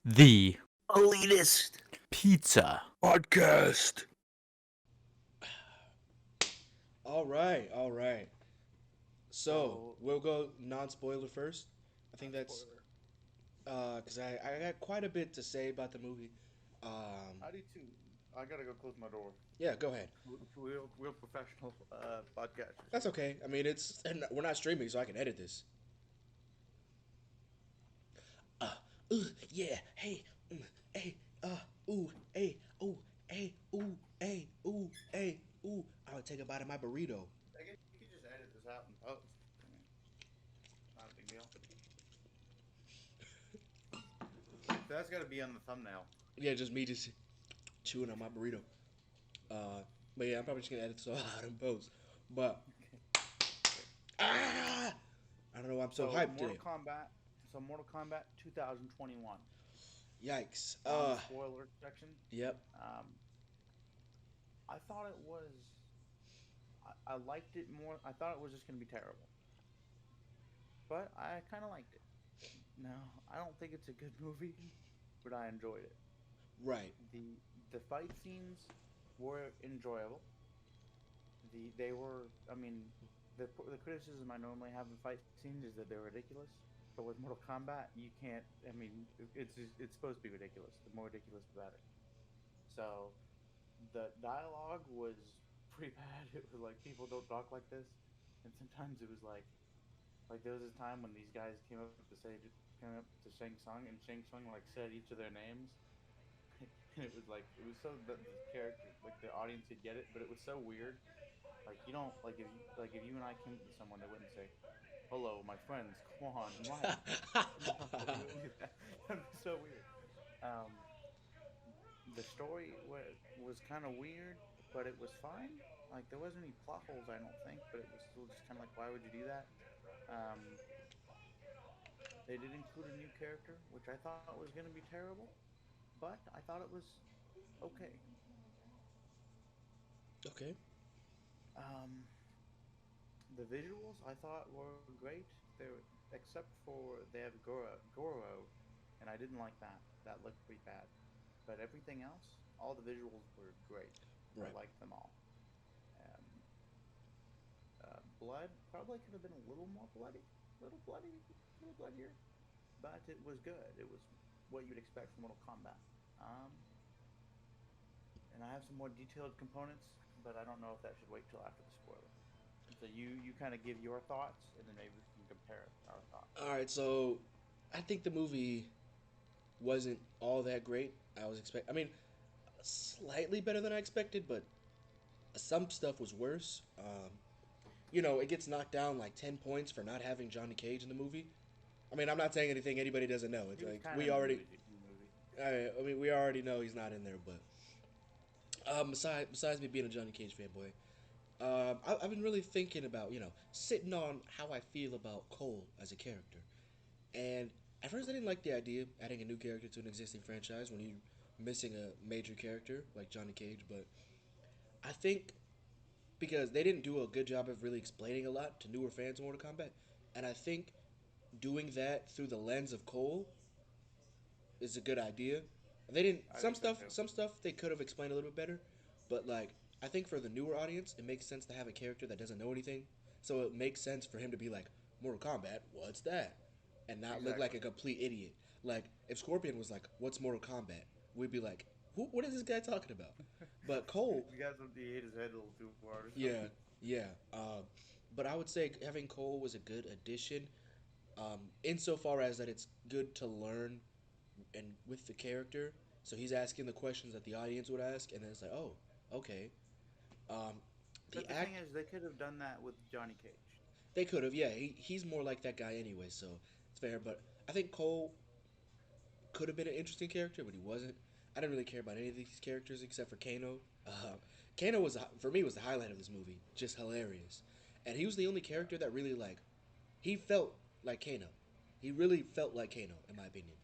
The Elitist Pizza podcast. All right, all right. So So, we'll go non-spoiler first. I think that's spoiler. because I got quite a bit to say about the movie. Um, I do too. I gotta go close my door. yeah, go ahead. Real professional podcasters That's here. okay. I mean, and we're not streaming, so I can edit this. Yeah. Hey. Hey. Ooh. Hey. Ooh. Hey. Ooh. Hey. Ooh. Hey. Ooh. I'm gonna take a bite of my burrito. I guess you could just edit this out in post. I mean, not a big deal. So that's gotta be on the thumbnail. Yeah, just me just chewing on my burrito. Uh, but yeah, I'm probably just gonna edit this all out in post. But ah, I don't know why I'm so So hyped Mortal today. Kombat. So Mortal Kombat 2021. Yikes. Non-spoiler section. Yep. Um, I thought it was. I liked it more. I thought it was just gonna be terrible, but I kind of liked it. No, I don't think it's a good movie, but I enjoyed it. Right. the The fight scenes were enjoyable. They were. I mean, the criticism I normally have in fight scenes is that they're ridiculous. But with Mortal Kombat, you can't. I mean, it's supposed to be ridiculous. The more ridiculous, the better. So the dialogue was pretty bad. It was like people don't talk like this, and sometimes it was like there was a time when these guys came up to Shang Tsung, and Shang Tsung like said each of their names, and it was so that the character like the audience could get it, but it was so weird. Like you don't like if you and I came up to someone, they wouldn't say, "Hello, my friends, Quan, Mike." They wouldn't do that. That'd be so weird. Um, the story was kind of weird, but it was fine. Like there wasn't any plot holes, I don't think, but it was still just kind of like, why would you do that? Um, they did include a new character, which I thought was going to be terrible, but I thought it was okay. Okay. Um, the visuals I thought were great. They were, except for they have Goro, and I didn't like that. That looked pretty bad. But everything else, all the visuals were great. I Right. liked them all. Um, Blood probably could have been a little bloody, little bloodier, but it was good. It was what you'd expect from Mortal Kombat. Um, and I have some more detailed components, but I don't know if that should wait till after the spoiler. And so you kind of give your thoughts, and then maybe we can compare our thoughts. All right. So, I think the movie wasn't all that great. I mean, slightly better than I expected, but some stuff was worse. It gets knocked down like 10 points for not having Johnny Cage in the movie. I mean, I'm not saying anything anybody doesn't know. It's He was like kind of we in the already, movie. we already know he's not in there. But besides me being a Johnny Cage fanboy, I've been really thinking about sitting on how I feel about Cole as a character. And at first, I didn't like the idea of adding a new character to an existing franchise when you're missing a major character like Johnny Cage. But I think because they didn't do a good job of really explaining a lot to newer fans of Mortal Kombat, and I think doing that through the lens of Cole is a good idea. They didn't I think so too. some stuff they could have explained a little bit better, but like I think for the newer audience, it makes sense to have a character that doesn't know anything. So it makes sense for him to be like Mortal Kombat, what's that? And not look like Exactly. a complete idiot. Like if Scorpion was like, "What's Mortal Kombat?" We'd be like, What is this guy talking about?" But Cole, The guys he hit his head a little too hard or something. yeah, yeah. But I would say having Cole was a good addition, insofar as that it's good to learn and with the character. So he's asking the questions that the audience would ask, and then it's like, oh, okay. Um, the But the thing act is, they could have done that with Johnny Cage. they could have, yeah. He's more like that guy anyway, so it's fair. But I think Cole could have been an interesting character, but he wasn't. I didn't really care about any of these characters except for Kano. Kano was for me was the highlight of this movie, just hilarious, and he was the only character that really like he felt like Kano. He really felt like Kano, in my opinion.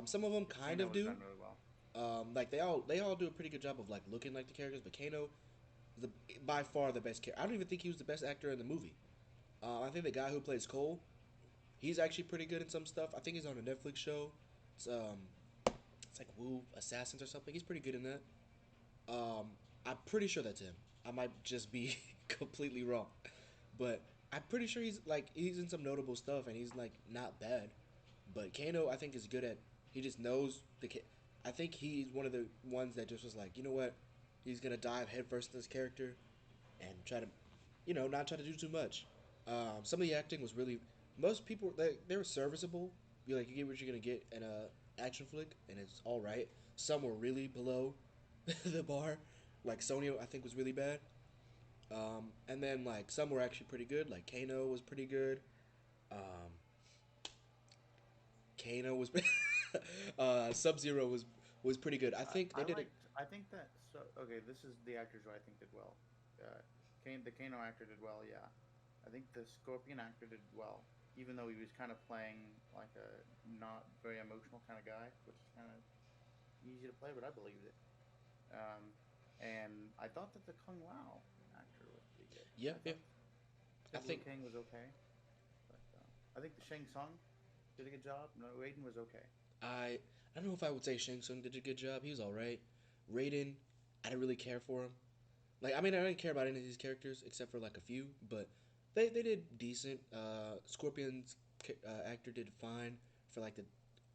Some of them kind Kano of was do. done really well. Like they all do a pretty good job of like looking like the characters, but Kano, the by far the best character. I don't even think he was the best actor in the movie. I think the guy who plays Cole, he's actually pretty good in some stuff. I think he's on a Netflix show. It's it's like Wu Assassins or something. He's pretty good in that. Um, I'm pretty sure that's him. I might just be completely wrong, but I'm pretty sure he's in some notable stuff and he's like not bad. But Kano, I think, is good at. He just knows the. I think he's one of the ones that just was like, you know what, he's gonna dive headfirst in this character, and try to, not try to do too much. Some of the acting was really. Most people they were serviceable. You like you get what you're gonna get in a action flick, and it's all right. Some were really below the bar, like Sonya I think was really bad. And then like some were actually pretty good. Like Kano was pretty good. Um, Kano was Sub Zero was pretty good. I think they I did it. liked. I think that. So okay, this is the actors who I think did well. The Kano actor did well. Yeah, I think the Scorpion actor did well, even though he was kind of playing like a not very emotional kind of guy, which is kind of easy to play, but I believed it. Um, and I thought that the Kung Lao actor was pretty good. Yeah, I yeah. I think Liu think Kang was okay, but I think the Shang Tsung did a good job. No, Raiden was okay. I I don't know if I would say Shang Tsung did a good job. He was all right. Raiden, I didn't really care for him. Like I mean, I didn't care about any of these characters except for like a few, but they did decent. Scorpion's actor did fine for like the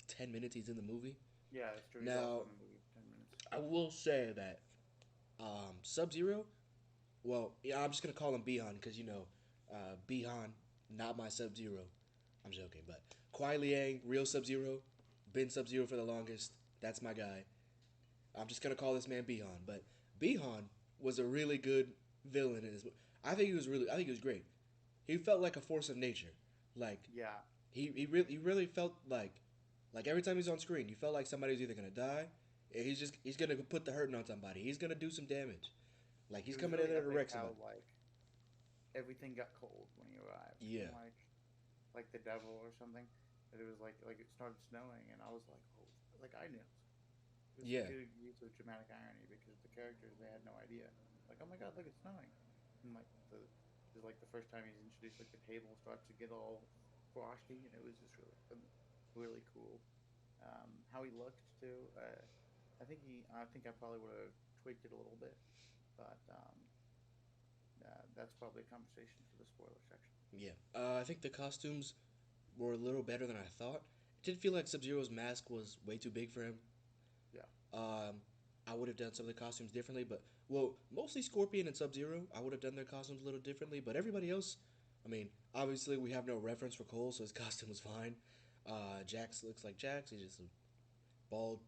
10 minutes he's in the movie. Yeah, that's true. He's also Now in the movie for 10 minutes. I will say that Sub Zero. Well, yeah, I'm just gonna call him Bihan because Bihan, not my Sub Zero. I'm joking, but Kuai Liang, real Sub Zero, been Sub Zero for the longest. That's my guy. I'm just gonna call this man Bihan, but Bihan was a really good villain in this. I think he was really. I think he was great. He felt like a force of nature. Like Yeah, he really felt like every time he's on screen, you felt like somebody's either gonna die, or he's gonna put the hurting on somebody. He's gonna do some damage. Like he's it was coming in really there to epic wreck how somebody. everything got cold when he arrived, Yeah, and like the devil or something. It was like it started snowing, and I was like, oh, like I knew. It was a yeah, good use of dramatic irony because the characters they had no idea. Like, oh my god, look, it's snowing, and like this is like the first time he's introduced. Like the table starts to get all frosty, and it was just really cool. How he looked too. I think I probably would have tweaked it a little bit, but that's probably a conversation for the spoiler section. yeah. I think the costumes were a little better than I thought. It did feel like Sub Zero's mask was way too big for him. Yeah, Um, I would have done some of the costumes differently, but well, mostly Scorpion and Sub Zero, I would have done their costumes a little differently. But everybody else, I mean, obviously we have no reference for Cole, so his costume was fine. Jax looks like Jax. He's just a bald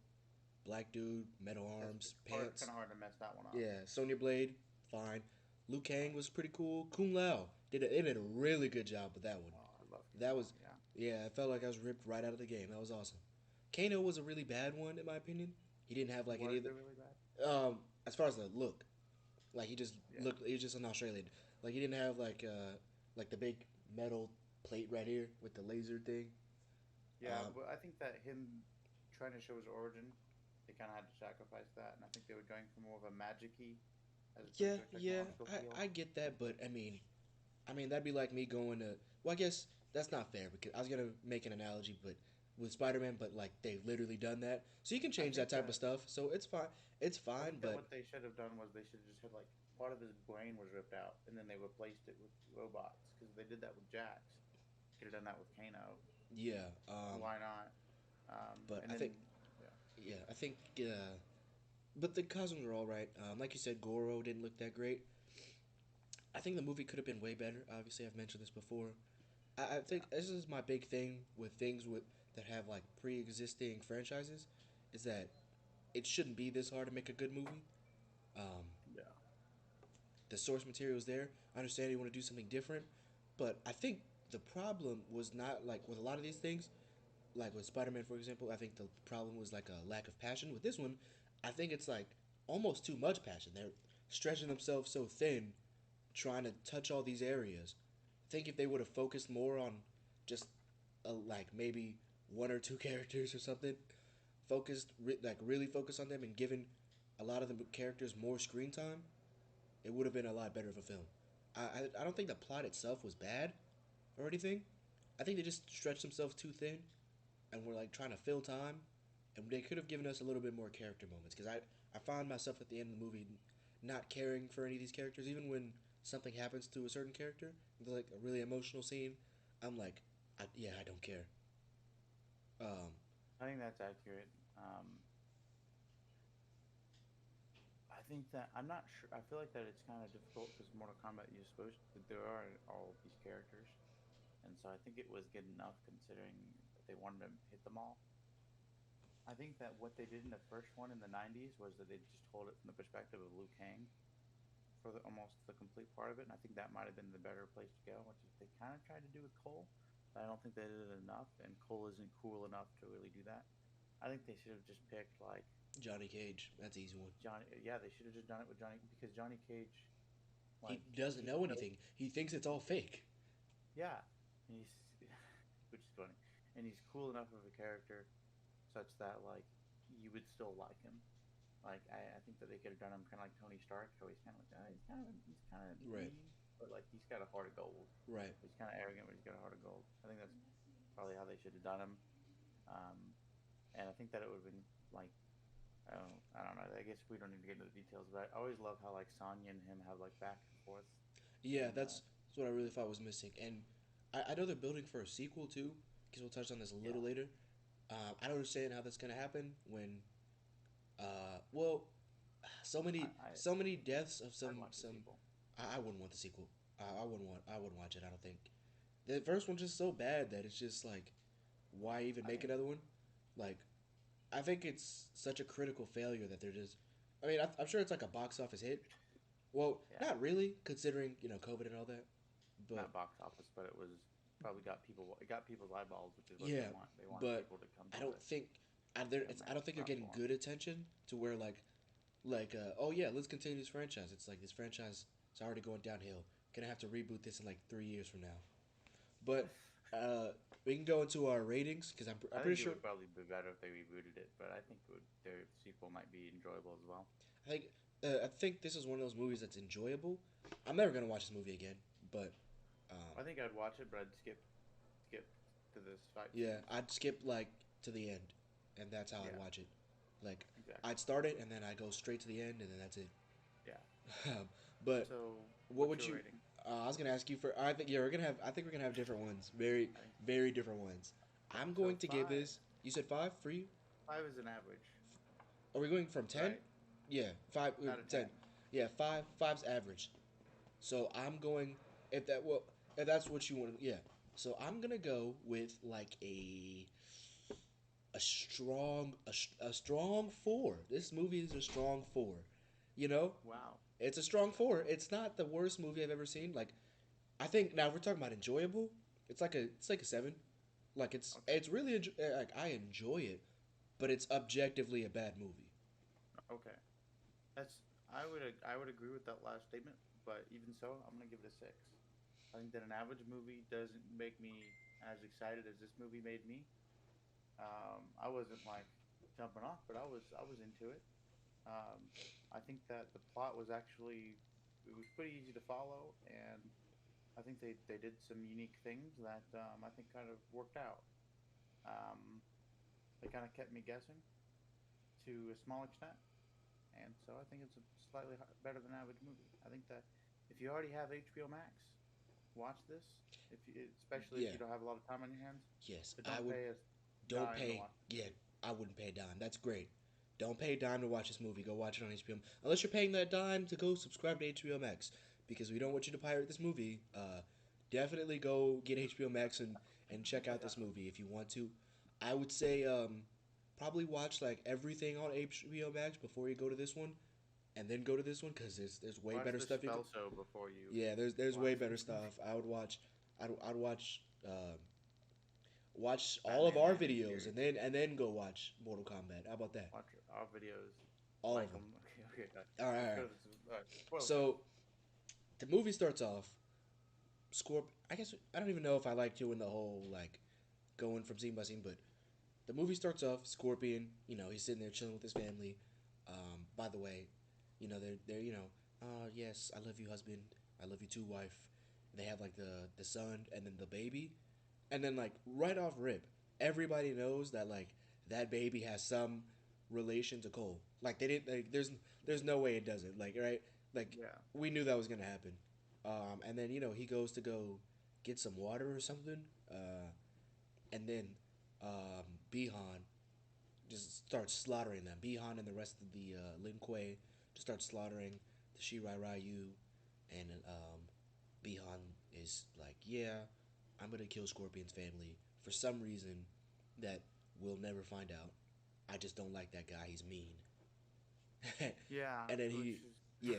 black dude, metal arms, it's hard, pants. kind of hard to mess that one up. Yeah, Sonya Blade, fine. Liu Kang was pretty cool. Kung Lao they did a really good job with that one. Oh, I love King That Lao. was, Yeah, yeah, I felt like I was ripped right out of the game. That was awesome. Kano was a really bad one in my opinion. He didn't have like any was of the, it really bad? as far as the look, like he just Yeah, looked. He was just an Australian. Like he didn't have like the big metal plate right here with the laser thing. yeah, Um, but I think that him trying to show his origin, they kind of had to sacrifice that, and I think they were going for more of a magic-y as opposed yeah, to a yeah, technological feel. I get that, but I mean that'd be like me going to. Well, I guess that's not fair because I was gonna make an analogy, but with Spider-Man, but like they've literally done that, so you can I change that think type of that stuff. So it's fine. It's I fine, think that but what they should have done was they should have just had like part of his brain was ripped out, and then they replaced it with robots because they did that with Jax. Could have done that with Kano. yeah. Why not? But And I then think yeah, yeah, I think but the costumes were all right. Like you said, Goro didn't look that great. I think the movie could have been way better. Obviously, I've mentioned this before. I yeah, think this is my big thing with things with that have like pre-existing franchises, is that it shouldn't be this hard to make a good movie. Um, yeah, the source material is there. I understand you want to do something different, but I think the problem was not like with a lot of these things, like with Spider-Man, for example. I think the problem was like a lack of passion. With this one, I think it's like almost too much passion. They're stretching themselves so thin, trying to touch all these areas. I think if they would have focused more on just like maybe one or two characters or something, like really focused on them and given a lot of the characters more screen time, it would have been a lot better of a film. I don't think the plot itself was bad or anything. I think they just stretched themselves too thin. and we're like trying to fill time, and they could have given us a little bit more character moments. Because I found myself at the end of the movie not caring for any of these characters, even when something happens to a certain character, like a really emotional scene. I'm like, yeah, I don't care. Um, I think that's accurate. I think that I'm not sure. I feel like that it's kind of difficult because Mortal Kombat you're supposed to, there are all of these characters, and so I think it was good enough considering that they wanted to hit them all. I think that what they did in the first one in the '90s was that they just told it from the perspective of Liu Kang for almost the complete part of it, and I think that might have been the better place to go, which is they kind of tried to do with Cole, but I don't think they did it enough, and Cole isn't cool enough to really do that. I think they should have just picked like Johnny Cage, that's an easy one. Johnny. Yeah, they should have just done it with Johnny because Johnny Cage, He like doesn't he know knows. anything. He thinks it's all fake. Yeah, he's which is funny, and he's cool enough of a character such that like you would still like him. Like I think that they could have done him kind of like Tony Stark, how he's kind of like he's kind of Right, mean, but like he's got a heart of gold. right. He's kind of arrogant, but he's got a heart of gold. I think that's probably how they should have done him. Um, and I think that it would have been like I don't know. I guess we don't need to get into the details, but I always love how like Sonya and him have like back and forth. Yeah, And that's what I really thought was missing. And I know they're building for a sequel too, because we'll touch on this a yeah, little later. I don't understand how that's gonna happen when, well, so many deaths of I'd watch the some. sequel. I wouldn't want the sequel. I wouldn't watch it. I don't think the first one's just so bad that it's just like, why even I make think another one? Like, I think it's such a critical failure that they're just. I mean, I'm sure it's like a box office hit. Well, yeah, not really, considering COVID and all that. But not box office, but it was probably got people. It got people's eyeballs, which is what they yeah, want. They want but people to come I to don't it think and I don't think they're not getting for them. good attention to where oh yeah, let's continue this franchise. It's like this franchise is already going downhill. Gonna have to reboot this in like 3 years from now. But we can go into our ratings because I'm I pretty think it sure. would probably be better if they rebooted it, but I think their sequel might be enjoyable as well. I think this is one of those movies that's enjoyable. I'm never gonna watch this movie again, but I think I'd watch it, but I'd skip to this fight yeah, scenes. I'd skip like to the end, and that's how I'd Yeah, watch it. Like exactly. I'd start it and then I go straight to the end, and then that's it. Yeah. But So, what what's would your you? rating? I was gonna ask you for. I think yeah, we're gonna have. I think we're gonna have different ones. Very, I think very different ones. I'm so. going to give Five. this. You said five for you. Five is an average, Are we going from 10? right? Yeah, five. Out of 10. 10. Yeah, five. Five's average. So I'm going. If that well, if that's what you want. Yeah. So I'm gonna go with like a strong four. This movie is a strong four. You know, Wow. it's a strong four. It's not the worst movie I've ever seen. Like I think now if we're talking about enjoyable. It's like a seven. Like Okay. it's really like I enjoy it, but it's objectively a bad movie. Okay. That's I would agree with that last statement, but even so, I'm gonna give it a six. I think that an average movie doesn't make me as excited as this movie made me. I wasn't like jumping off, but I was into it. Um, I think that the plot was actually it was pretty easy to follow, and I think they did some unique things that I think kind of worked out. Um, they kind of kept me guessing to a small extent, and so I think it's a slightly better than average movie. I think that if you already have HBO Max, watch this. If you, especially if Yeah. you don't have a lot of time on your hands, Yes, but I don't would. pay a Don't dime to pay. watch this Yeah, movie. I wouldn't pay a dime. That's great. Don't pay a dime to watch this movie. Go watch it on HBO. Unless you're paying that dime to go subscribe to HBO Max, because we don't want you to pirate this movie. Definitely go get HBO Max and check out this movie if you want to. I would say probably watch like everything on HBO Max before you go to this one, and then go to this one because there's way Watch better the stuff you could. spell show before you Yeah, there's way watch the better movie. stuff. I would watch. I'd watch. Watch all of Batman our animated videos series. and then go watch Mortal Kombat. How about that? Watch our videos, All of like them. them. Okay, okay. All right, Let's all go right. to this. All right. Spoiler time. So the movie starts off. I guess I don't even know if I like doing the whole like going from scene by scene, but the movie starts off. Scorpion, he's sitting there chilling with his family. By the way, they're yes, I love you, husband. I love you too, wife. They have like the son and then the baby, and then like right off rip, everybody knows that like that baby has some relation to Cole. Like they didn't. Like, there's no way it doesn't. Like right. Like Yeah. we knew that was gonna happen. And then he goes to go get some water or something. And then Bihan just starts slaughtering them. Bihan and the rest of the Lin Kuei just start slaughtering the Shirai Ryu, and Bihan is like, "Yeah, I'm gonna kill Scorpion's family for some reason that we'll never find out. I just don't like that guy. He's mean." Yeah, And then which is yeah,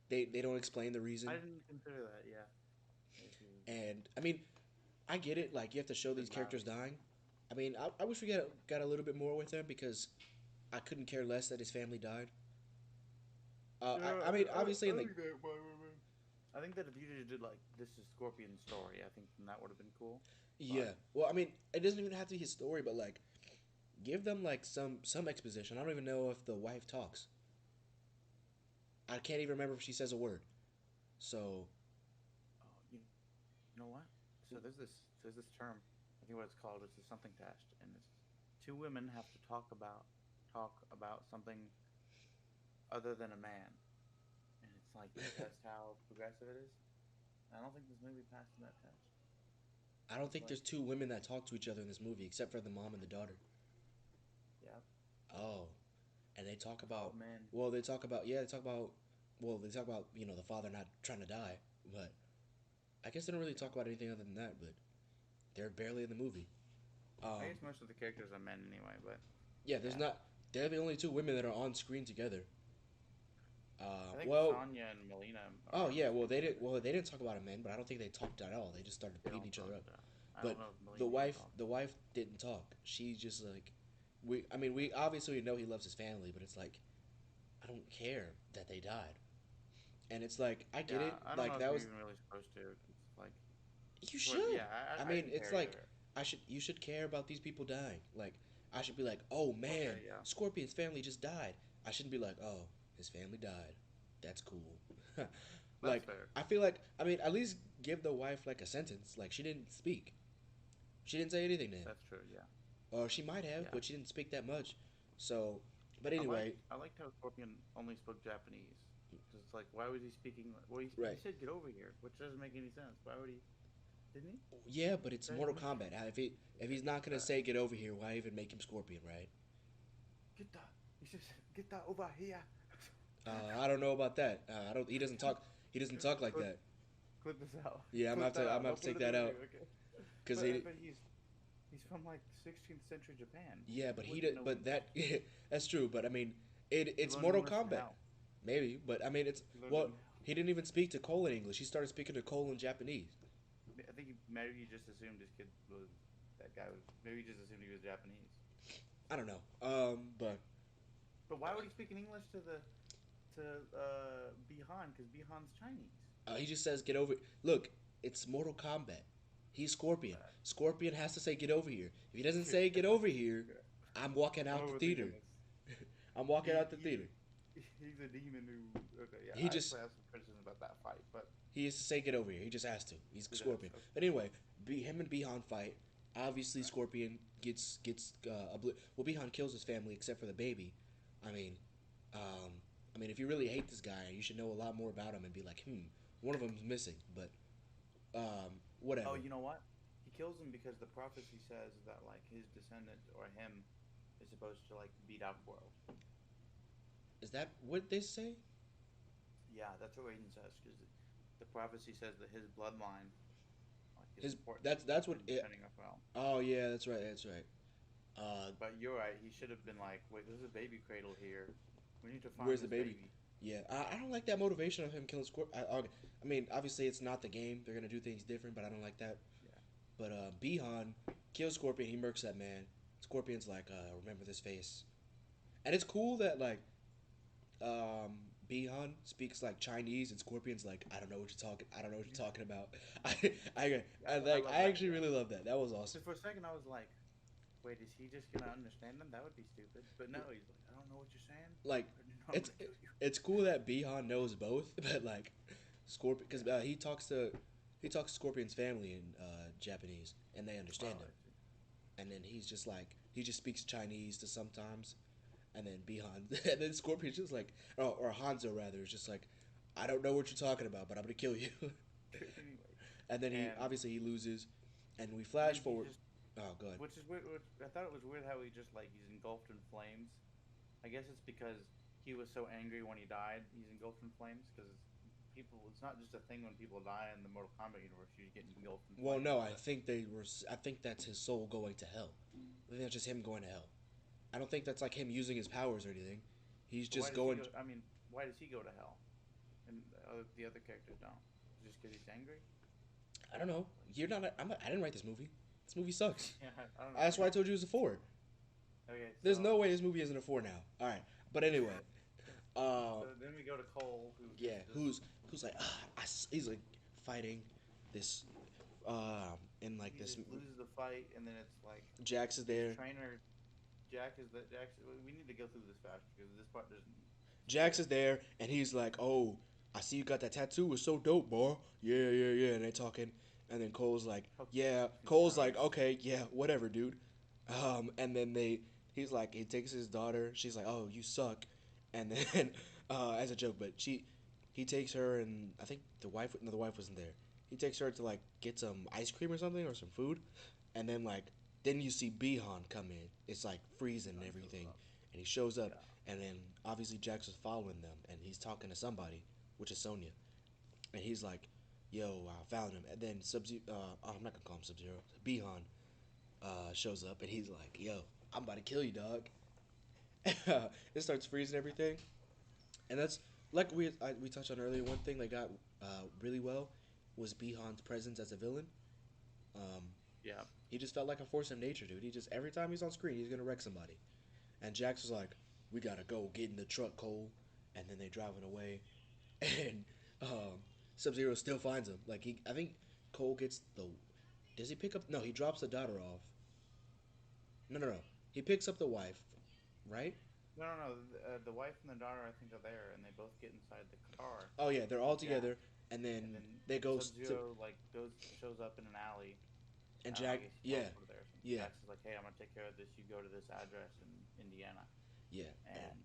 they don't explain the reason. I didn't consider that. Yeah, if you And I mean, I get it. Like you have to show these did not characters explain dying. I mean, I wish we got a little bit more with him because I couldn't care less that his family died. Yeah, I mean, obviously, I in the think that I think that if you just did like this is Scorpion's story, I think then that would have been cool. yeah. But Well, I mean, it doesn't even have to be his story, but like, give them like some exposition. I don't even know if the wife talks. I can't even remember if she says a word. So oh, you know what? So there's this term. I think what it's called is the something test, and it's two women have to talk about something other than a man, and it's like to test how progressive it is. I don't think this movie passed that test. I don't It's think like, there's two women that talk to each other in this movie except for the mom and the daughter. yeah, Oh, and they talk it's all about men. well, they talk about yeah, they talk about well, they talk about the father not trying to die, but I guess they don't really Yeah, talk about anything other than that. But they're barely in the movie. I Um, guess most of the characters are men anyway, but yeah, there's yeah, not. They're the only two women that are on screen together. I think Well, Sonya and Melina oh are on yeah, well screen they didn't. together. Well, they didn't talk about a man, but I don't think they talked at all. They just started They beating don't each other talk. up. I But don't know if the Melina even wife, talks. the wife didn't talk. She just like, we. I mean, we obviously know he loves his family, but it's like, I don't care that they died. And it's like, I get Yeah, it. I don't know Like if that you're was even really supposed to. It's like, you but should. yeah, I I mean, didn't it's care like either. you should care about these people dying. Like I should be like, oh man, Okay, yeah, Scorpion's family just died. I shouldn't be like, oh, his family died. That's cool. that's Like fair. I feel like I mean at least give the wife like a sentence. Like she didn't speak. She didn't say anything to him, That's true. Yeah, or she might have, yeah. but she didn't speak that much. So, but anyway, I liked how Scorpion only spoke Japanese. Because it's like, why was he speaking? Well, he right. said get over here, which doesn't make any sense. Why would he? Didn't he? Yeah, but it's Say, Mortal Kombat. If he's not gonna say get over here, why even make him Scorpion, right? get that. He says get that over here. I don't know about that. I don't. He doesn't talk. He doesn't talk like clip, that. clip this out. Yeah, Clip that I'm out. gonna have Don't to put take it in that the out video, okay? because But he's from like 16th century Japan. yeah, but He he wouldn't did. know But English. that that's true. But I mean, He it's learned Mortal English in Kombat, hell. maybe. But I mean, it's He learned it well, in hell. he didn't even speak to Cole in English. He started speaking to Cole in Japanese. I think maybe he just assumed his kid was that guy was. Maybe he just assumed he was Japanese. I don't know. But But why would he speak in English to Bihan? Because Bihan's Chinese. he just says get over. Look, it's Mortal Kombat. He's Scorpion. Scorpion has to say get over here. If he doesn't say get over here, I'm walking I'm out the theater. overthinking this. I'm walking He, out the theater. he's a demon who. Okay, yeah. He I just actually have some criticism about that fight, but He has to say get over here. He just has to. He's he does. Scorpion. Okay. But anyway, him and Bihan fight. Obviously, Right. Scorpion gets well. Bihan kills his family except for the baby. I mean, um, if you really hate this guy, you should know a lot more about him and be like, one of them's missing. But Oh, whatever. you know what? He kills him because the prophecy says that like his descendant or him is supposed to like beat Outworld. Is that what they say? Yeah, that's what Raiden says because the prophecy says that his bloodline like is His important that's what in it. defending Outworld. Oh yeah, that's right. That's right. But you're right. He should have been like, wait, there's a baby cradle here. We need to find where's the this baby? baby. Yeah, I don't like that motivation of him killing Scorpion. I mean, obviously it's not the game. They're gonna do things different, but I don't like that. Yeah. But Bihan kills Scorpion. He murks that man. Scorpion's like, remember this face. And it's cool that like Bihan speaks like Chinese, and Scorpion's like, I don't know what you're talking. I don't know what you're talking about. love I that. actually really love that. That was awesome. So for a second, I was like, wait, is he just gonna understand them? That would be stupid. But no, he's like, I don't know what you're saying. Like, I'm it's gonna kill you. it's cool that Bihan knows both, but like, Scorpion because he talks to Scorpion's family in Japanese, and they understand Oh, him. I see. and then he's just like he just speaks Chinese to sometimes, and then Bihan, and then Scorpion's just like, or Hanzo rather, is just like, I don't know what you're talking about, but I'm gonna kill you. Anyway, And then he and obviously he loses, and we then flash he forward. just, Oh, good. which is weird. Which, I thought it was weird how he just like he's engulfed in flames. I guess it's because he was so angry when he died. He's engulfed in flames because people. It's not just a thing when people die in the Mortal Kombat universe. You get engulfed in Well, flames, no, I but think they were. I think that's his soul going to hell. I think that's just him going to hell. I don't think that's like him using his powers or anything. He's but why just does he going. go? I mean, why does he go to hell? And the other characters don't. Just because he's angry? I don't know. You're not. I didn't write this movie. This movie sucks. Yeah, I don't know. That's why I told you it was a 4. Okay, There's no way this movie isn't a 4 now. All right, but anyway, uh, so then we go to Cole, who yeah, just who's like he's like fighting this in like he this. just loses the fight, and then it's like Jax is his there. trainer, Jack is the Jack. We need to go through this fast because this part doesn't. Jax is there, and he's like, "Oh, I see you got that tattoo. It's so dope, boy. Yeah, yeah, yeah." And they're talking, and then Cole's like, "Yeah." Cole's like, "Okay, yeah, whatever, dude." And then he's like, he takes his daughter. She's like, "Oh, you suck," and then as a joke, but he takes her, and I think the wife, no, the wife wasn't there. He takes her to like get some ice cream or something or some food, and then like then you see Bihan come in. It's like freezing and Gun shows everything, up. and he shows up, Yeah. and then obviously Jax was following them, and he's talking to somebody, which is Sonya, and he's like, "Yo, I found him." And then oh, I'm not gonna call him Sub Zero. Bihan shows up, and he's like, "Yo, I'm about to kill you, dog." It starts freezing everything, and that's like we touched on earlier. One thing they got really well was Bihan's presence as a villain. Um, Yeah. he just felt like a force of nature, dude. He just every time he's on screen, he's gonna wreck somebody. And Jax was like, "We gotta go, get in the truck, Cole." And then they driving away, and Sub Zero still finds him. Like I think Cole gets the. Does he pick up? No, he drops the daughter off. No, no, no. He picks up the wife, right? No. The wife and the daughter, I think, are there, and they both get inside the car Oh yeah, they're all with Jack, together, and and then then they go Sub to Zero like shows up in an alley. and I don't know. I Jack. guess he Yeah, teleported there or something. yeah, Jax is like, "Hey, I'm gonna take care of this. You go to this address in Indiana," yeah, and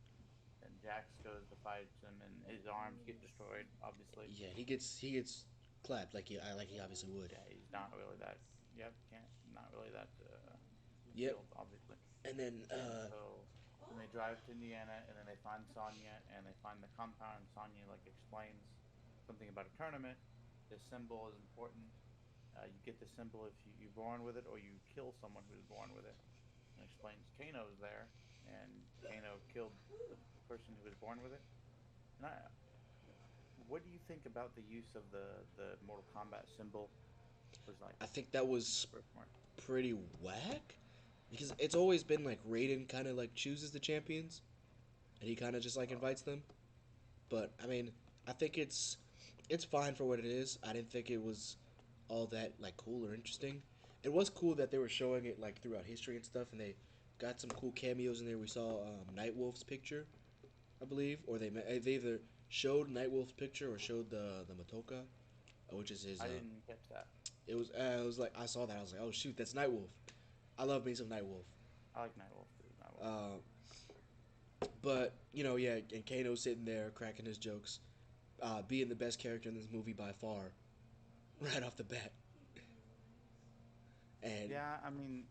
then Jax goes to fight him, and his arms get destroyed. Obviously, yeah. He gets clapped like he obviously would. yeah, he's not really that. Yep, can't not really that Yep. killed, obviously. And then And so then they drive to Indiana, and then they find Sonya, and they find the compound. And Sonya like explains something about a tournament. This symbol is important. You get the symbol if you're born with it, or you kill someone who's born with it. And explains Kano's there, and Kano killed the person who was born with it. And what do you think about the use of the Mortal Kombat symbol? Was like I think that was birthmark. pretty whack because it's always been like Raiden kind of like chooses the champions, and he kind of just like Oh, invites them. But I mean, I think it's fine for what it is. I didn't think it was all that like cool or interesting. It was cool that they were showing it like throughout history and stuff, and they got some cool cameos in there. We saw Nightwolf's picture, I believe, or they either showed Nightwolf's picture or showed the Matoka, which is his. I didn't catch that. It was like I saw that. I was like, oh shoot, that's Nightwolf. I love me some Nightwolf. I like Nightwolf too. Nightwolf. Uh, but yeah, and Kano's sitting there cracking his jokes, being the best character in this movie by far, right off the bat. And Yeah, I mean,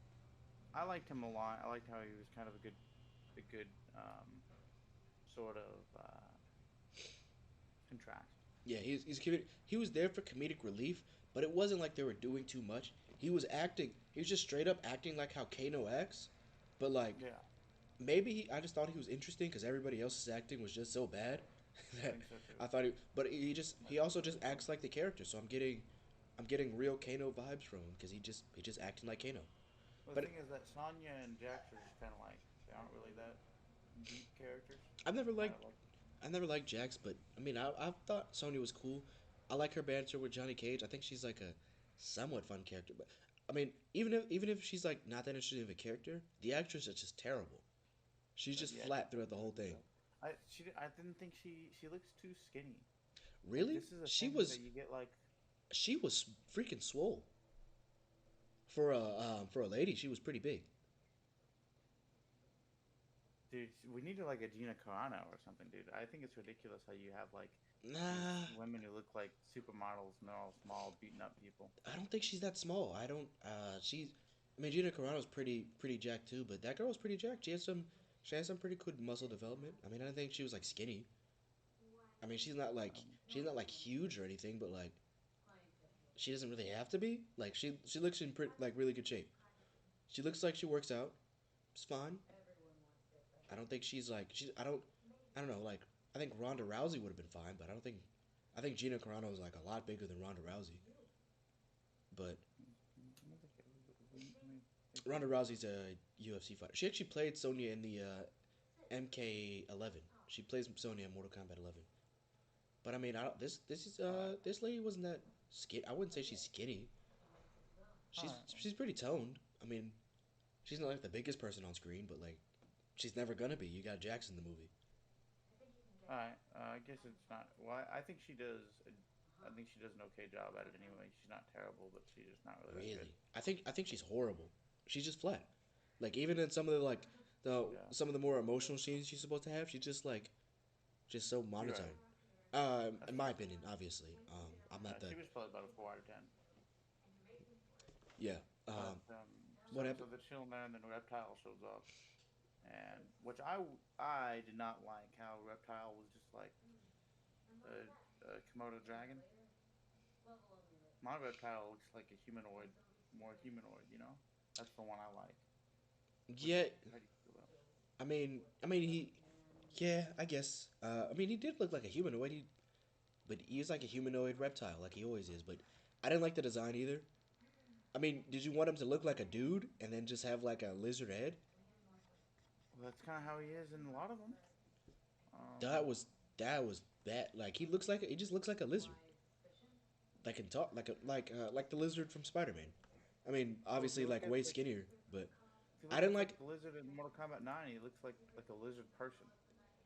I liked him a lot. I liked how he was kind of a good sort of contrast. yeah, he was there for comedic relief, but it wasn't like they were doing too much. He was acting. He was just straight up acting like how Kano acts, but like Yeah, maybe I just thought he was interesting because everybody else's acting was just so bad I that think so too. I thought but Like, he also just acts like the character. So I'm getting real Kano vibes from him because he just acting like Kano. well, the But thing is that Sonya and Jax are just kind of like they aren't really that deep characters. I've never I liked like. I've never liked Jax, but I mean I thought Sonya was cool. I like her banter with Johnny Cage. I think she's like a somewhat fun character, but I mean even if she's like not that interesting of a character, the actress is just terrible. She's just Yeah, flat throughout the whole thing. I didn't think she looks too skinny. Like Really? this is a She thing was that you get like she was freaking swole For a lady, she was pretty big. Dude, we need to like a Gina Carano or something, dude. I think it's ridiculous how you have like these Nah, women who look like supermodels and they're all small, beaten up people. I don't think she's that small. I don't. She's. I mean, Gina Carano's pretty jacked too, but that girl was pretty jacked. She has some pretty good muscle development. I mean, I don't think she was like skinny. I mean, she's not like huge or anything, but like she doesn't really have to be. Like she looks in like really good shape. She looks like she works out. It's fine. I don't think she's like she's. I don't know. Like I think Ronda Rousey would have been fine, but I don't think. I think Gina Carano is like a lot bigger than Ronda Rousey. But Ronda Rousey's a UFC fighter. She actually played Sonya in the MK11. She plays Sonya in Mortal Kombat 11. But I mean, I don't. This lady wasn't that skinny. I wouldn't say she's skinny. She's pretty toned. I mean, she's not like the biggest person on screen, but like she's never gonna be. You got Jackson in the movie. Alright, I guess it's not. Well, I think she does. I think she does an okay job at it anyway. She's not terrible, but she's just not really that good. Really, I think she's horrible. She's just flat. Like even in some of the like the Yeah, some of the more emotional scenes she's supposed to have, she's just like just so you're monotone. right. In my opinion, obviously. I'm not the She was probably about a 4 out of 10. yeah. But What so happened? they're chilling there, and then Reptile shows up, and which I did not like how Reptile was just like a Komodo dragon. My Reptile looks like a humanoid, more humanoid. That's the one I like. What Yeah, how do you feel about? he, yeah, I guess. I mean, he did look like a humanoid, but he is like a humanoid reptile, like he always is. But I didn't like the design either. I mean, did you want him to look like a dude and then just have like a lizard head? Well, that's kind of how he is in a lot of them. Um, That was that. Like he just looks like a lizard. Like can talk like the lizard from Spider Man. I mean, well, if obviously you look like at way the skinnier, but if you I look didn't at like. like the lizard in Mortal Kombat 9, he looks like a lizard person.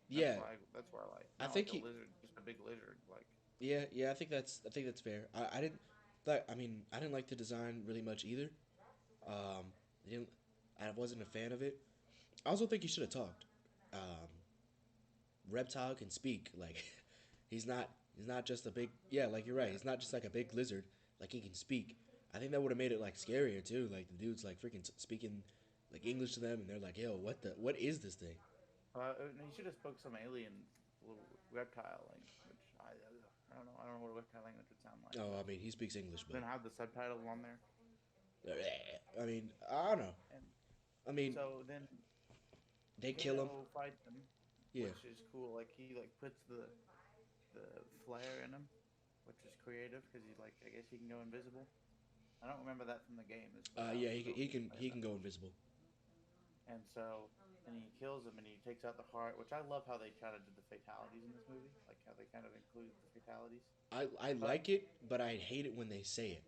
Yeah, That's why I like I not think like a he. lizard, just a big lizard. Like Yeah. I think that's fair. I didn't. Like, I mean, I didn't like the design really much either. Um, I didn't. I wasn't a fan of it. I also think he should have talked. Um, Reptile can speak. Like, he's not. He's not just a big. Yeah, like you're right. yeah, He's not just like a big lizard. Like he can speak. I think that would have made it like scarier too. Like the dude's like freaking speaking like English to them, and they're like, "Yo, what is this thing?" he should have spoke some alien little reptile language, which I don't know what a reptile language would sound like, Oh, but I mean, he speaks English, but then have the subtitles on there. I mean, I don't know. And I mean, so then they kill him. Kano fights him, Yeah. which is cool. Like he like puts the flare in him, which is creative because he like I guess he can go invisible. I don't remember that from the game. Is what I Yeah. was He a can, little he can confused by he that. can go invisible. And so and he kills him and he takes out the heart, which I love how they kind of did the fatalities in this movie, like how they kind of include the fatalities. I But like it, but I hate it when they say it.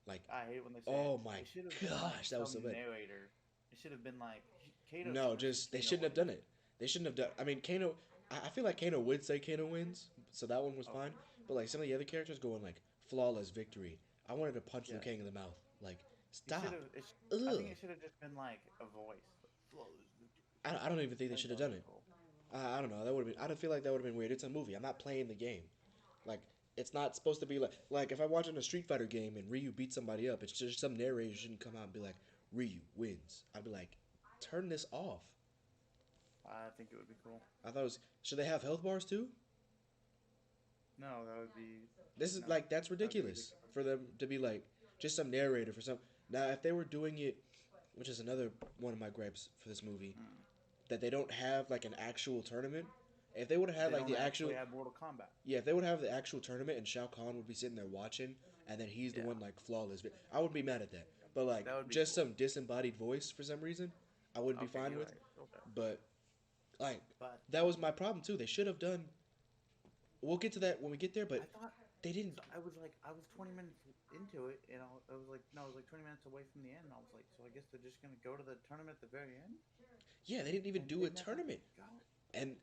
Like, I hate when they say it. oh my It should have been like gosh, that was so some bad. narrator. It should have been like Kato No, should have said just they Kano shouldn't have done wins. it. They shouldn't have done. I mean, Kano. I feel like Kano would say Kano wins, so that one was fine. Okay. But like some of the other characters going like flawless victory. I wanted to punch Liu Yeah. Kang in the mouth. Like, He should stop. have. I think Ugh. it should have just been like a voice. Like, flawless victory. I don't even think I they think should that have would done be it. cool. I don't know. That would have been. I don't feel like that would have been weird. It's a movie. I'm not playing the game. Like, it's not supposed to be like if I'm watching a Street Fighter game and Ryu beats somebody up, it's just some narrator shouldn't come out and be like Ryu wins. I'd be like, turn this off. I think it would be cool. I thought it was. Should they have health bars too? No, that would be This is no. like that's That would be ridiculous ridiculous. for them to be like just some narrator for some. Now, if they were doing it, which is another one of my gripes for this movie, Mm. that they don't have like an actual tournament. If they would have had They like don't the actual, actually have Mortal Kombat. yeah, if they would have the actual tournament and Shao Kahn would be sitting there watching, and then he's the Yeah, one like flawless, I would be mad at that. But like that would be just cool. some disembodied voice for some reason, I would be Okay, fine you're with. right. Okay, But like but that was my problem too. They should have done. We'll get to that when we get there, but I thought they didn't. so. I was 20 minutes into it, and I was like, no, I was like 20 minutes away from the end. And I was like, so I guess they're just gonna go to the tournament at the very end, Yeah, they didn't even and do they a never tournament. go. And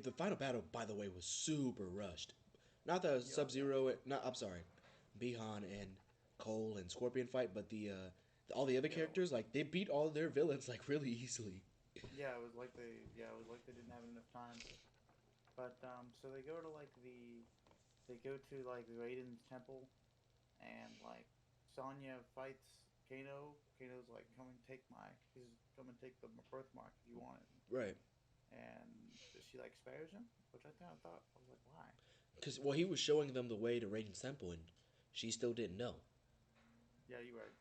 the final battle, by the way, was super rushed. Not the Yup. Sub Zero. Not I'm sorry, Bihan and Cole and Scorpion fight, but the All the other Yeah, characters, like they beat all their villains like really easily. it was like they didn't have enough time. But so they go to like they go to like Raiden's temple, and like Sonya fights Kano. Kano's like, come and take my, he's come and take the birthmark if you want it. Right. And she like spares him, which I kind of thought, I was like, why? Because well, he was showing them the way to Raiden's temple, and she still didn't know. Yeah, you're right.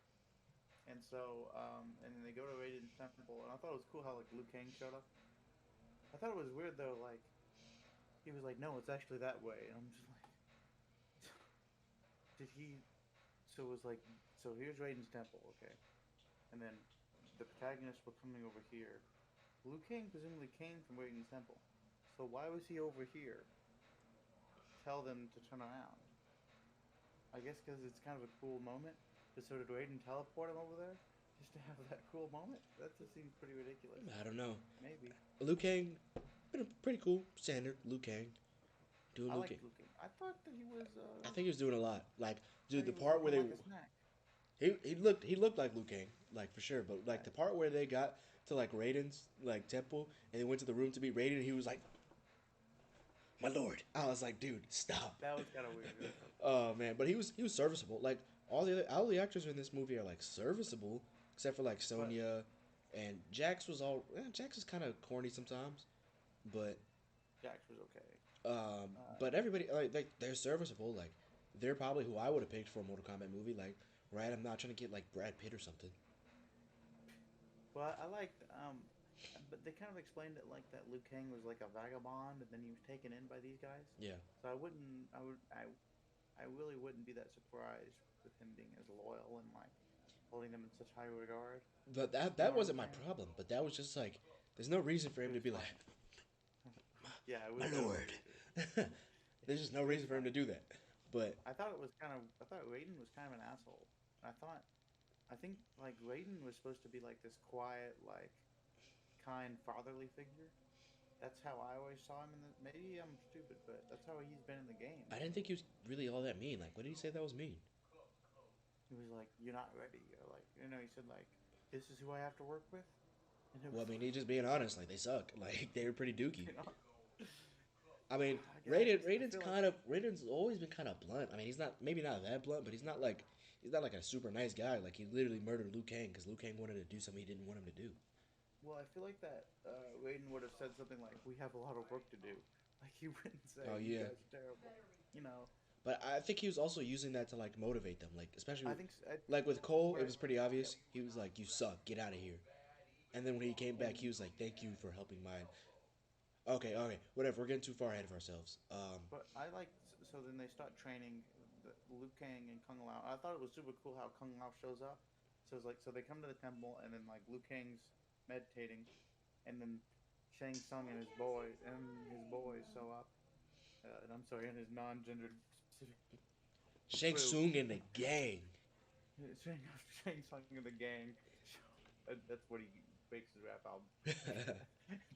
And so, and then they go to Raiden's temple, and I thought it was cool how like Liu Kang showed up. I thought it was weird though, like he was like, no, it's actually that way, and I'm just like, did he? So it was like, so here's Raiden's temple, okay, and then the protagonists were coming over here. Liu Kang presumably came from Raiden's temple, so why was he over here? Tell them to turn around. I guess because it's kind of a cool moment. Just sort of Raiden teleport him over there, just to have that cool moment. That just seems pretty ridiculous. I don't know. Maybe. Liu Kang, been a pretty cool standard Liu Kang doing I Liu like Kang. Liu Kang. I thought that he was. I think he was doing a lot. Like, Thought dude, he the was part where looking they like a snack. he looked like Liu Kang, like for sure. But like Right. the part where they got to like Raiden's like temple and they went to the room to meet Raiden, and he was like, "My lord," I was like, "Dude, stop." That was kind of weird. Oh man, but he was serviceable. Like all the actors in this movie are like serviceable, except for like But Sonya, and Jax was all. Jax is kind of corny sometimes, but Jax was okay. but everybody like they're serviceable. Like they're probably who I would have picked for a Mortal Kombat movie. Like right, I'm not trying to get like Brad Pitt or something. Well, I liked. But they kind of explained it like that. Liu Kang was like a vagabond, and then he was taken in by these guys. Yeah, So I wouldn't. I really wouldn't be that surprised with him being as loyal and like holding them in such high regard. but that You know that what I'm wasn't my saying? problem. But that was just like there's no reason for It him to was be like, funny. Yeah, it was. My It was lord. weird. there's just no It was reason for him to funny. do that. But I thought it was kind of. I thought Raiden was kind of an asshole. I thought. I think like Raiden was supposed to be like this quiet, like kind, fatherly figure. That's how I always saw him in the. Maybe I'm stupid, but that's how he's been in the games. I didn't think he was really all that mean. Like, what did he say that was mean? He was like, "You're not ready," or like, he said like, "This is who I have to work with," and it Well, was I mean, like, he's just being honest. Like, they suck. Like, they were pretty dookie. you know, I mean, I guess I feel like Raiden's always been kind of blunt. I mean, he's not maybe not that blunt, but he's not like a super nice guy. Like, he literally murdered Liu Kang because Liu Kang wanted to do something he didn't want him to do. well, I feel like that Raiden would have said something like, "We have a lot of work to do." Like he wouldn't say, Oh "You yeah, guys are terrible," you know. but I think he was also using that to like motivate them. Like, especially I with, think like with Cole, it where, was pretty yeah, obvious. He was like, "You suck. Get out of here." And then when he came back, and he was like, "Thank you for helping my." Okay, okay, whatever. We're getting too far ahead of ourselves. but I like so then they start training Liu Kang and Kung Lao. I thought it was super cool how Kung Lao shows up. So it's like so they come to the temple and then like Liu Kang's meditating, and then Shang Tsung and his boys show up. And I'm sorry, and his non-gendered specific Shang crew. Tsung and the gang. Shang, Shang Tsung and the gang. That's what he makes his rap album.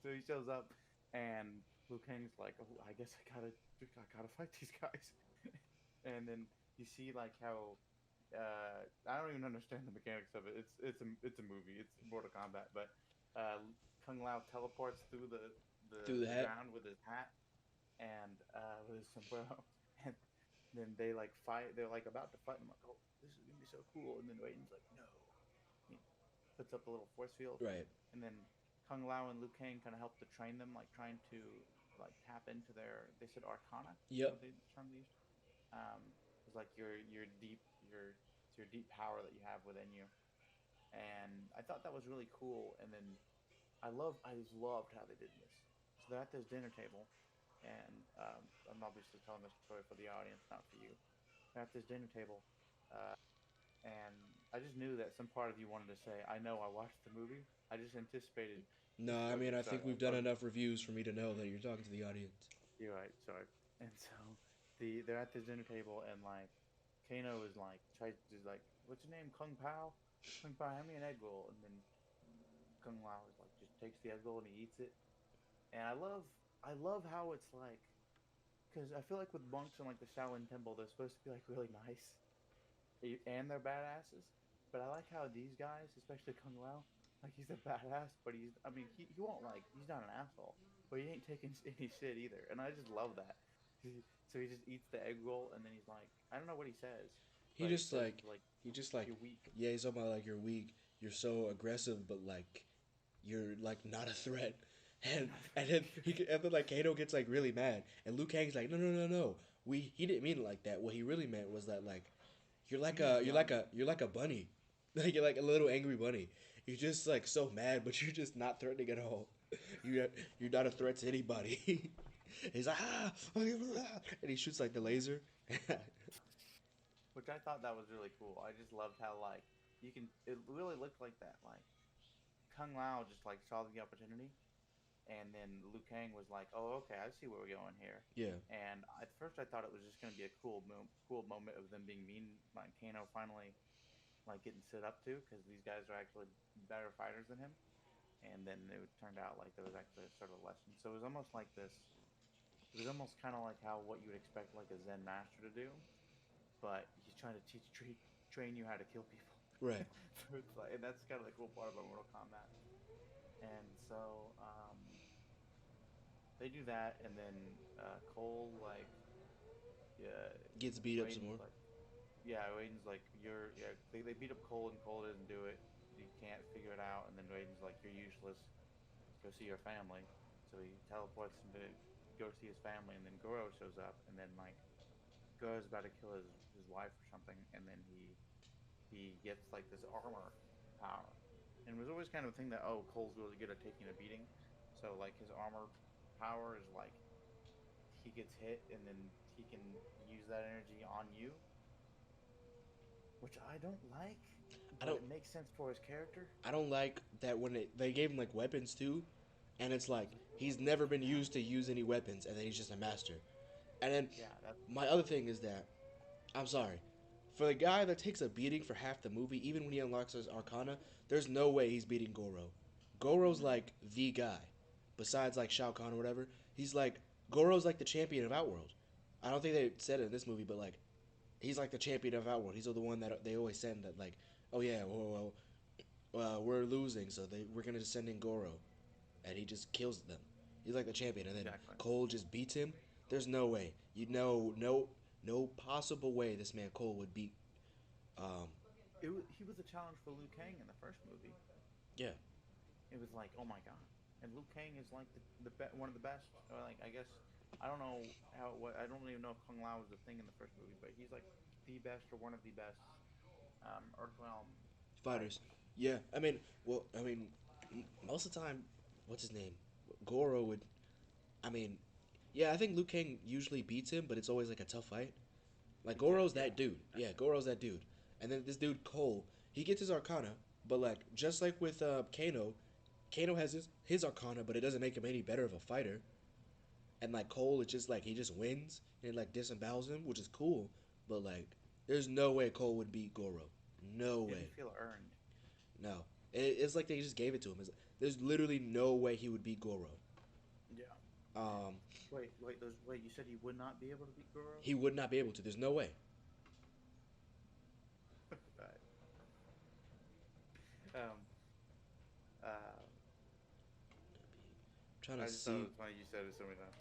So he shows up, and Liu Kang's like, "Oh, I guess I gotta fight these guys." And then you see like how I don't even understand the mechanics of it. It's a movie. It's Mortal Kombat, but Kung Lao teleports through Through the the hat. ground with his hat and with his sombrero, and then they like fight. They're like about to fight. I'm like, oh, this is gonna be so cool. And then Raiden's like, no. He puts up a little force field, Right. and then Kung Lao and Liu Kang kind of help to train them, like trying to like tap into their. They said Arcana. Is Yep. what they term they used. It's like your deep power that you have within you, and I thought that was really cool. And then I just loved how they did this. So they're at this dinner table, and I'm obviously telling this story for the audience, not for you. They're at this dinner table, uh, and I just knew that some part of you wanted to say, "I know, I watched the movie." I just anticipated. No, I Okay, mean, I sorry. think we've done enough reviews for me to know that you're talking to the audience. You're right. Sorry. And so they're at this dinner table, and like Kano is like tries to like, "What's your name? Kung Pao? Kung Pao, hand me an egg roll." And then Kung Lao is like just takes the egg roll and he eats it. And I love how it's like, because I feel like with monks in like the Shaolin Temple, they're supposed to be like really nice, and they're badasses. But I like how these guys, especially Kung Lao, like he's a badass, but I mean, he won't like, he's not an asshole, but he ain't taking any shit either. And I just love that. So he just eats the egg roll, and then he's like, I don't know what he says, He but he just says, like like, he just like you're weak. yeah, he's talking about like you're weak, you're so aggressive, but like you're like not a threat. And then like Kano gets like really mad, and Liu Kang's like, no, no, no, no. He didn't mean it like that. What he really meant was that like He's just young. you're like a bunny, like you're like a little angry bunny. You're just like so mad, but you're just not threatening at all. You're not a threat to anybody. He's like and he shoots like the laser. Which I thought that was really cool. I just loved how like you can. It really looked like that. Like Kung Lao just like saw the opportunity, and then Liu Kang was like, "Oh, okay, I see where we're going here." Yeah, And at first, I thought it was just gonna be a cool moment of them being mean, like Kano finally like getting stood up to, because these guys are actually better fighters than him. And then it turned out like there was actually a sort of lesson. So it was almost like this. It was almost kind of like how what you would expect like a Zen master to do, but he's trying to train you how to kill people. right. So it's like, and that's kind of the cool part about Mortal Kombat. And so they do that, and then Cole like, yeah, Gets beat up some Raiden's more. like, yeah, Raiden's like, they beat up Cole, and Cole doesn't do it. He can't figure it out, and then Raiden's like, you're useless. Go see your family. So he teleports him to go see his family, and then Goro shows up, and then like Goro's about to kill his wife or something, and then he gets like this armor power, and it was always kind of a thing that, oh, Cole's really good at taking a beating, so like his armor power is like he gets hit, and then he can use that energy on you, which I don't like, I but don't it makes sense for his character. I don't like that when they gave him like weapons too, and it's like he's never been used to use any weapons, and then he's just a master. And then Yeah, that's my other thing is that I'm sorry, for the guy that takes a beating for half the movie, even when he unlocks his Arcana, there's no way he's beating Goro. Goro's like the guy, besides like Shao Kahn or whatever. He's like Goro's like the champion of Outworld. I don't think they said it in this movie, but like he's like the champion of Outworld. He's the one that they always send that like, oh yeah, we're losing, so we're gonna send in Goro, and he just kills them. He's like the champion, and then exactly. Cole just beats him. There's no way. You know, no possible way this man Cole would beat. Um, He was a challenge for Liu Kang in the first movie. yeah, It was like, oh my god. And Liu Kang is like one of the best. Or like, I guess I don't know how what I don't even know if Kung Lao was the thing in the first movie, but he's like the best or one of the best Earthrealm fighters. fighters. Yeah, I mean, well, I mean, most of the time, what's his name? Goro would. I mean, yeah, I think Liu Kang usually beats him, but it's always like a tough fight. Like Goro's Exactly. that dude. Yeah. Yeah, Goro's that dude. And then this dude Cole, he gets his Arcana, but like just like with Kano, Kano has his Arcana, but it doesn't make him any better of a fighter. And like Cole, it's just like he just wins and like disembowels him, which is cool. But like, there's no way Cole would beat Goro. No Didn't way. feel earned. No. It's like they just gave it to him. There's literally no way he would beat Goro. Yeah. Um, Wait. You said he would not be able to beat Goro? he would not be able to. There's no way. Right. Um. Uh. I'm trying to I just thought see. it was funny you said it so many times.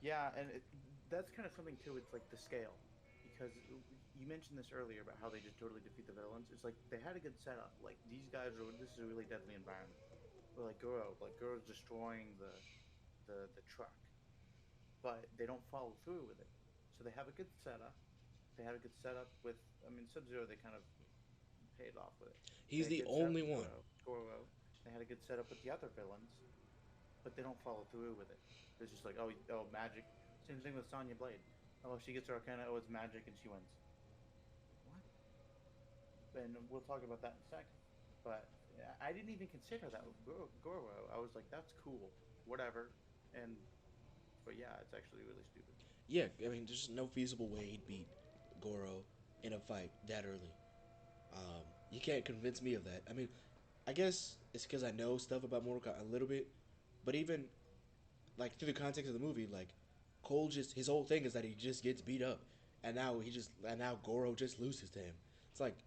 Yeah, and that's kind of something too. It's like the scale, because you mentioned this earlier about how they just totally defeat the villains. It's like they had a good setup. Like these guys are. This is a really deadly environment. Or like Goro's destroying the truck, but they don't follow through with it. So they have a good setup. They had a good setup with. I mean, Sub Zero. They kind of paid off with it. They He's had a the good setup only with one. Goro. They had a good setup with the other villains, but they don't follow through with it. It's just like, oh, magic. Same thing with Sonya Blade. Oh, she gets her Arcana. Oh, it's magic, and she wins. What? And we'll talk about that in a second. But I didn't even consider that with Goro. I was like, that's cool, whatever. And but yeah, it's actually really stupid. Yeah, I mean, there's just no feasible way he'd beat Goro in a fight that early. You can't convince me of that. I mean, I guess it's because I know stuff about Mortal Kombat a little bit, but even like through the context of the movie, like Cole just his whole thing is that he just gets beat up, and now Goro just loses to him. It's like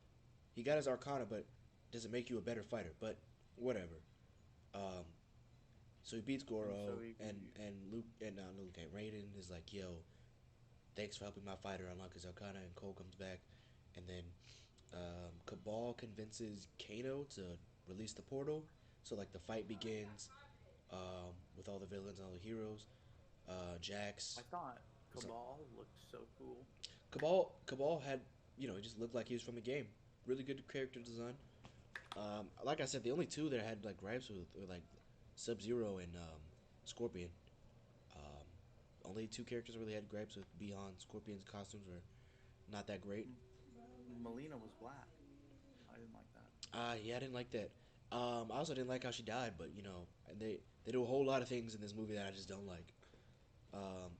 He got his Arcana, but doesn't make you a better fighter. But whatever. Um, so he beats And so Goro, he, and Luke and not Luke and Raiden is like, "Yo, thanks for helping my fighter unlock his Arcana." And Cole comes back, and then Cabal convinces Kano to release the portal. So like the fight begins with all the villains and all the heroes. I Jax. thought What's up? Cabal looked so cool. Cabal had it just looked like he was from a game. Really good character design. Like I said, the only two that I had like gripes with were like Sub Zero and Scorpion. Um, only two characters I really had gripes with beyond Scorpion's costumes were not that great. Melina was black. I didn't like that. Yeah, I didn't like that. I also didn't like how she died, but they do a whole lot of things in this movie that I just don't like. Um,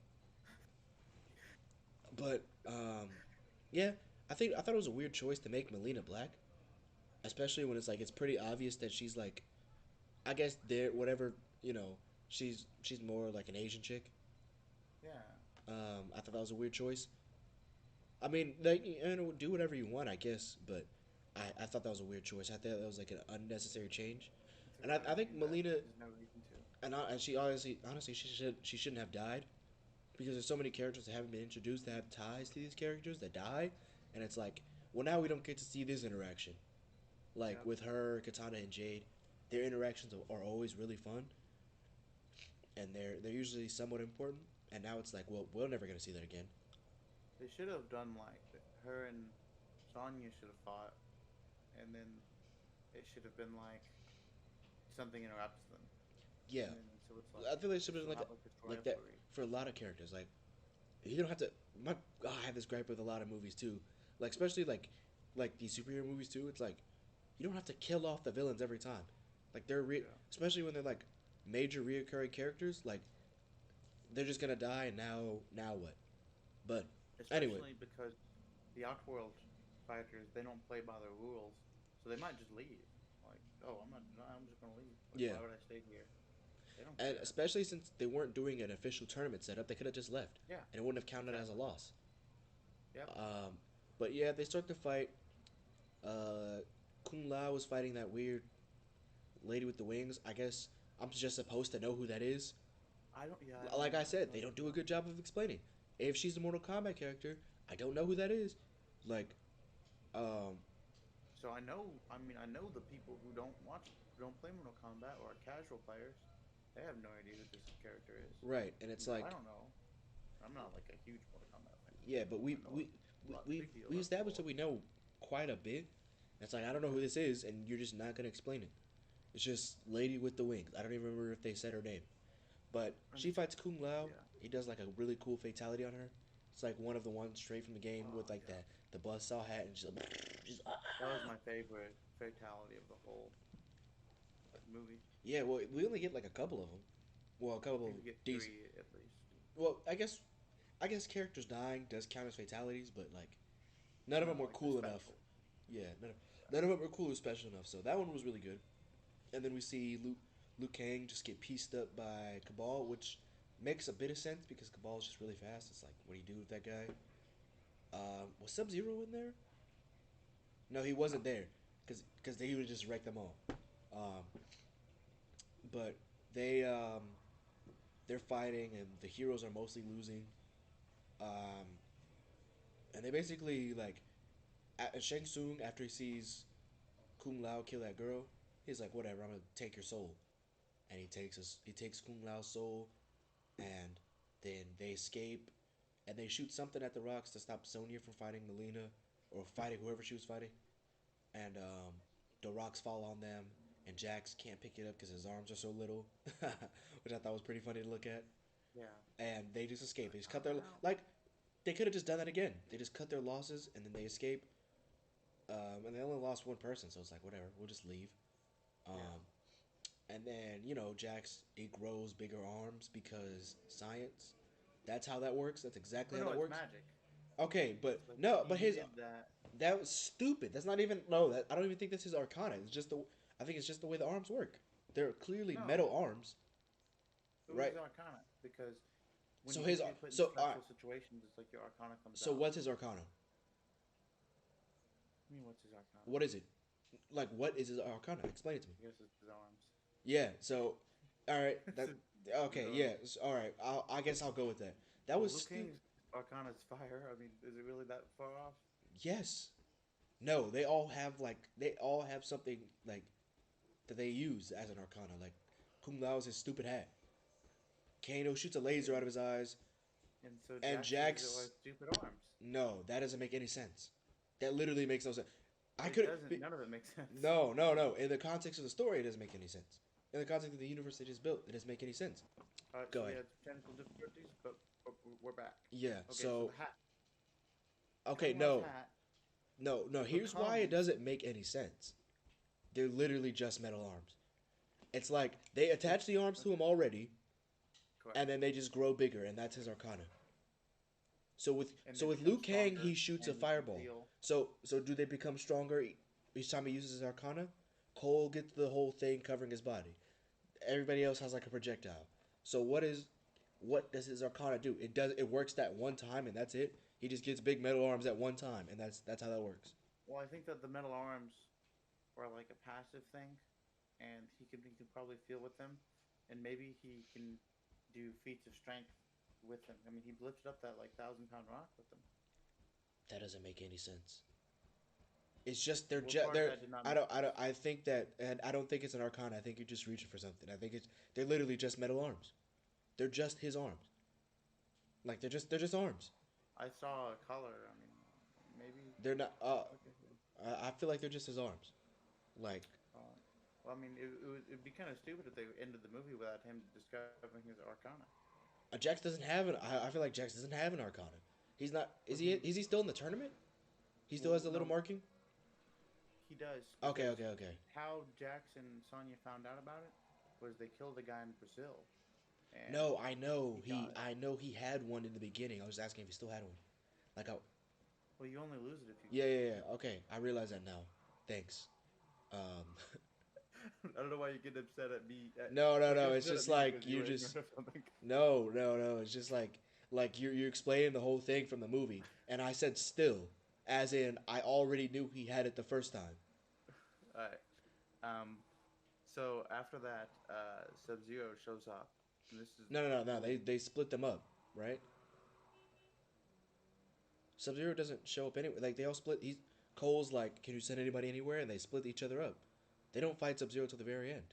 but yeah, I thought it was a weird choice to make Melina black, especially when it's like it's pretty obvious that she's like, I guess there whatever you know she's more like an Asian chick. Yeah, I thought that was a weird choice. I mean, like, do whatever you want, I guess, but I thought that was a weird choice. I thought that was like an unnecessary change, it's and like why I would you think do that? Melina There's no reason to. and she honestly she shouldn't have died because there's so many characters that haven't been introduced that have ties to these characters that die, and it's like, well, now we don't get to see this interaction, like Yep. with her, Katana, and Jade. Their interactions are always really fun, and they're usually somewhat important. And now it's like, well, we're never gonna see that again. They should have done like her and Sonya should have fought, and then it should have been like something interrupts them, Yeah, and then so it's like I feel like it should they have been still have like this like that rivalry. for a lot of characters. Like you don't have to. My I have this gripe with a lot of movies too, like especially like these superhero movies too. It's like you don't have to kill off the villains every time. Like Yeah. especially when they're like major reoccurring characters. Like they're just gonna die, and now what? But anyway, Especially because the Outworld fighters they don't play by their rules, so they might just leave. Like, oh, I'm not. I'm just gonna leave. Like, yeah, why would I stay here? They don't and care. especially since they weren't doing an official tournament setup, they could have just left, Yeah, and it wouldn't have counted as a exactly. loss. Yep. Um, but yeah, they start the fight. Uh, Kung Lao was fighting that weird lady with the wings. I guess I'm just supposed to know who that is. I don't. Yeah, I don't Like know. I I said, don't they know don't who do a that. good job of explaining. If she's a Mortal Kombat character, I don't know who that is. Like, um, So I know. I mean, I know the people who don't watch, who don't play Mortal Kombat or are casual players. They have no idea who this character is. right, and it's I like, don't know. I'm not like a huge Mortal Kombat fan. yeah, but I know a lot, big deal we about the established that lore. we know quite a bit. It's like I don't know Yeah. who this is, and you're just not gonna explain it. It's just lady with the wings. I don't even remember if they said her name, but And she fights Kung Lao. yeah. He does like a really cool fatality on her. It's like one of the ones straight from the game Oh with like yeah. the buzzsaw hat and just, just That was my favorite fatality of the whole movie. yeah. Well, we only get like a couple of them. Well, a I couple of think we get decent. three at least. Well, I guess characters dying does count as fatalities, but like none of them No, were like the cool enough. special. Yeah, Yeah. none of them were cool or special enough. So that one was really good. And then we see Liu Kang just get pieced up by Cabal, which makes a bit of sense because Cabal is just really fast. It's like, what do you do with that guy? Was Sub Zero in there? No, he No. wasn't there because he would just wreck them all. Um, but they they're fighting and the heroes are mostly losing. Um, and they basically like Shang Tsung after he sees Kung Lao kill that girl, he's like, whatever, I'm gonna take your soul, and he takes Kung Lao's soul, and then they escape, and they shoot something at the rocks to stop Sonya from fighting Melina or fighting whoever she was fighting, and the rocks fall on them, and Jax can't pick it up because his arms are so little, which I thought was pretty funny to look at, Yeah. and they just escape. They just cut their Ow. like they could have just done that again. They just cut their losses and then they escape. And they only lost one person, so it's like whatever. We'll just leave. Yeah. Um, and then Jax it grows bigger arms because science. That's how that works. That's exactly Oh how no, that it's works. magic. Okay, but It's like no, he but his needed that. that was stupid. That's not even no. That I don't even think that's his Arcana. It's just the I think it's just the way the arms work. They're clearly No, metal arms, it was right? his Arcana because when So you his get put in so all right. stressful situations, it's like your Arcana comes So out. what's his Arcana? I mean, what's his arcana? What is it? Like, what is his arcana? Explain it to me. I guess it's his arms. Yeah. So, all right. It's That his okay. arms. Yeah. All right. I guess I'll go with that. That Well, was Liu Kang's arcana is fire. I mean, is it really that far off? yes. No. They all have something like that they use as an arcana. Like Kung Lao's his stupid hat. Kano shoots a laser out of his eyes, And so and Jax's Jax. are stupid arms. No, that doesn't make any sense. That literally makes no sense. I It could doesn't. None of it makes sense. no, no, no. In the context of the story, it doesn't make any sense. In the context of the universe they just built, it doesn't make any sense. Go So we ahead. had technical difficulties, but we're back. Yeah. Okay, so So the hat. okay, Kung Lao's no, hat no. Here's why it becomes doesn't make any sense. They're literally just metal arms. It's like they attach the arms to him already, correct. and then they just grow bigger, and that's his arcana. So with And so they with become Liu Kang, stronger, he shoots a and he can fireball. feel. So do they become stronger each time he uses his arcana? Cole gets the whole thing covering his body. Everybody else has like a projectile. So what does his arcana do? It works that one time and that's it. He just gets big metal arms at one time and that's how that works. Well, I think that the metal arms are like a passive thing, and he can probably feel with them, and maybe he can do feats of strength with them. I mean, he lifted up that like 1,000 pound rock with them. That doesn't make any sense. It's just they're What just part of they're that did not I make don't I sense? don't I think that and I don't think it's an arcana. I think you're just reaching for something. I think it's they're literally just metal arms. They're just his arms. Like they're just arms. I saw a color. I mean, maybe. They're not. Okay. I feel like they're just his arms. Like Uh, well, I mean, it'd be kind of stupid if they ended the movie without him discovering his arcana. Jax doesn't have an. I feel like Jax doesn't have an arcana. He's not. Is Well, he? Is he still in the tournament? He still has the little no, marking. he does Okay. because Okay. Okay. how Jax and Sonya found out about it was they killed a guy in Brazil, and No, I know he he. got it. I know he had one in the beginning. I was just asking if he still had one. Like, Well, you only lose it if you yeah, kill yeah, someone. yeah. Okay, I realize that now. Thanks. Um, I don't know why you get upset at me. no, no, You get no. It's upset at just me like because you were just. ignorant of something. No, no, no. It's just like you're explaining the whole thing from the movie, and I said still, as in I already knew he had it the first time. All right. Um, so after that, Sub Zero shows up. And this is No, no, no, no. They split them up, right? Sub Zero doesn't show up anywhere. Like they all split. He's Cole's like, can you send anybody anywhere? And they split each other up. They don't fight Sub Zero till the very end.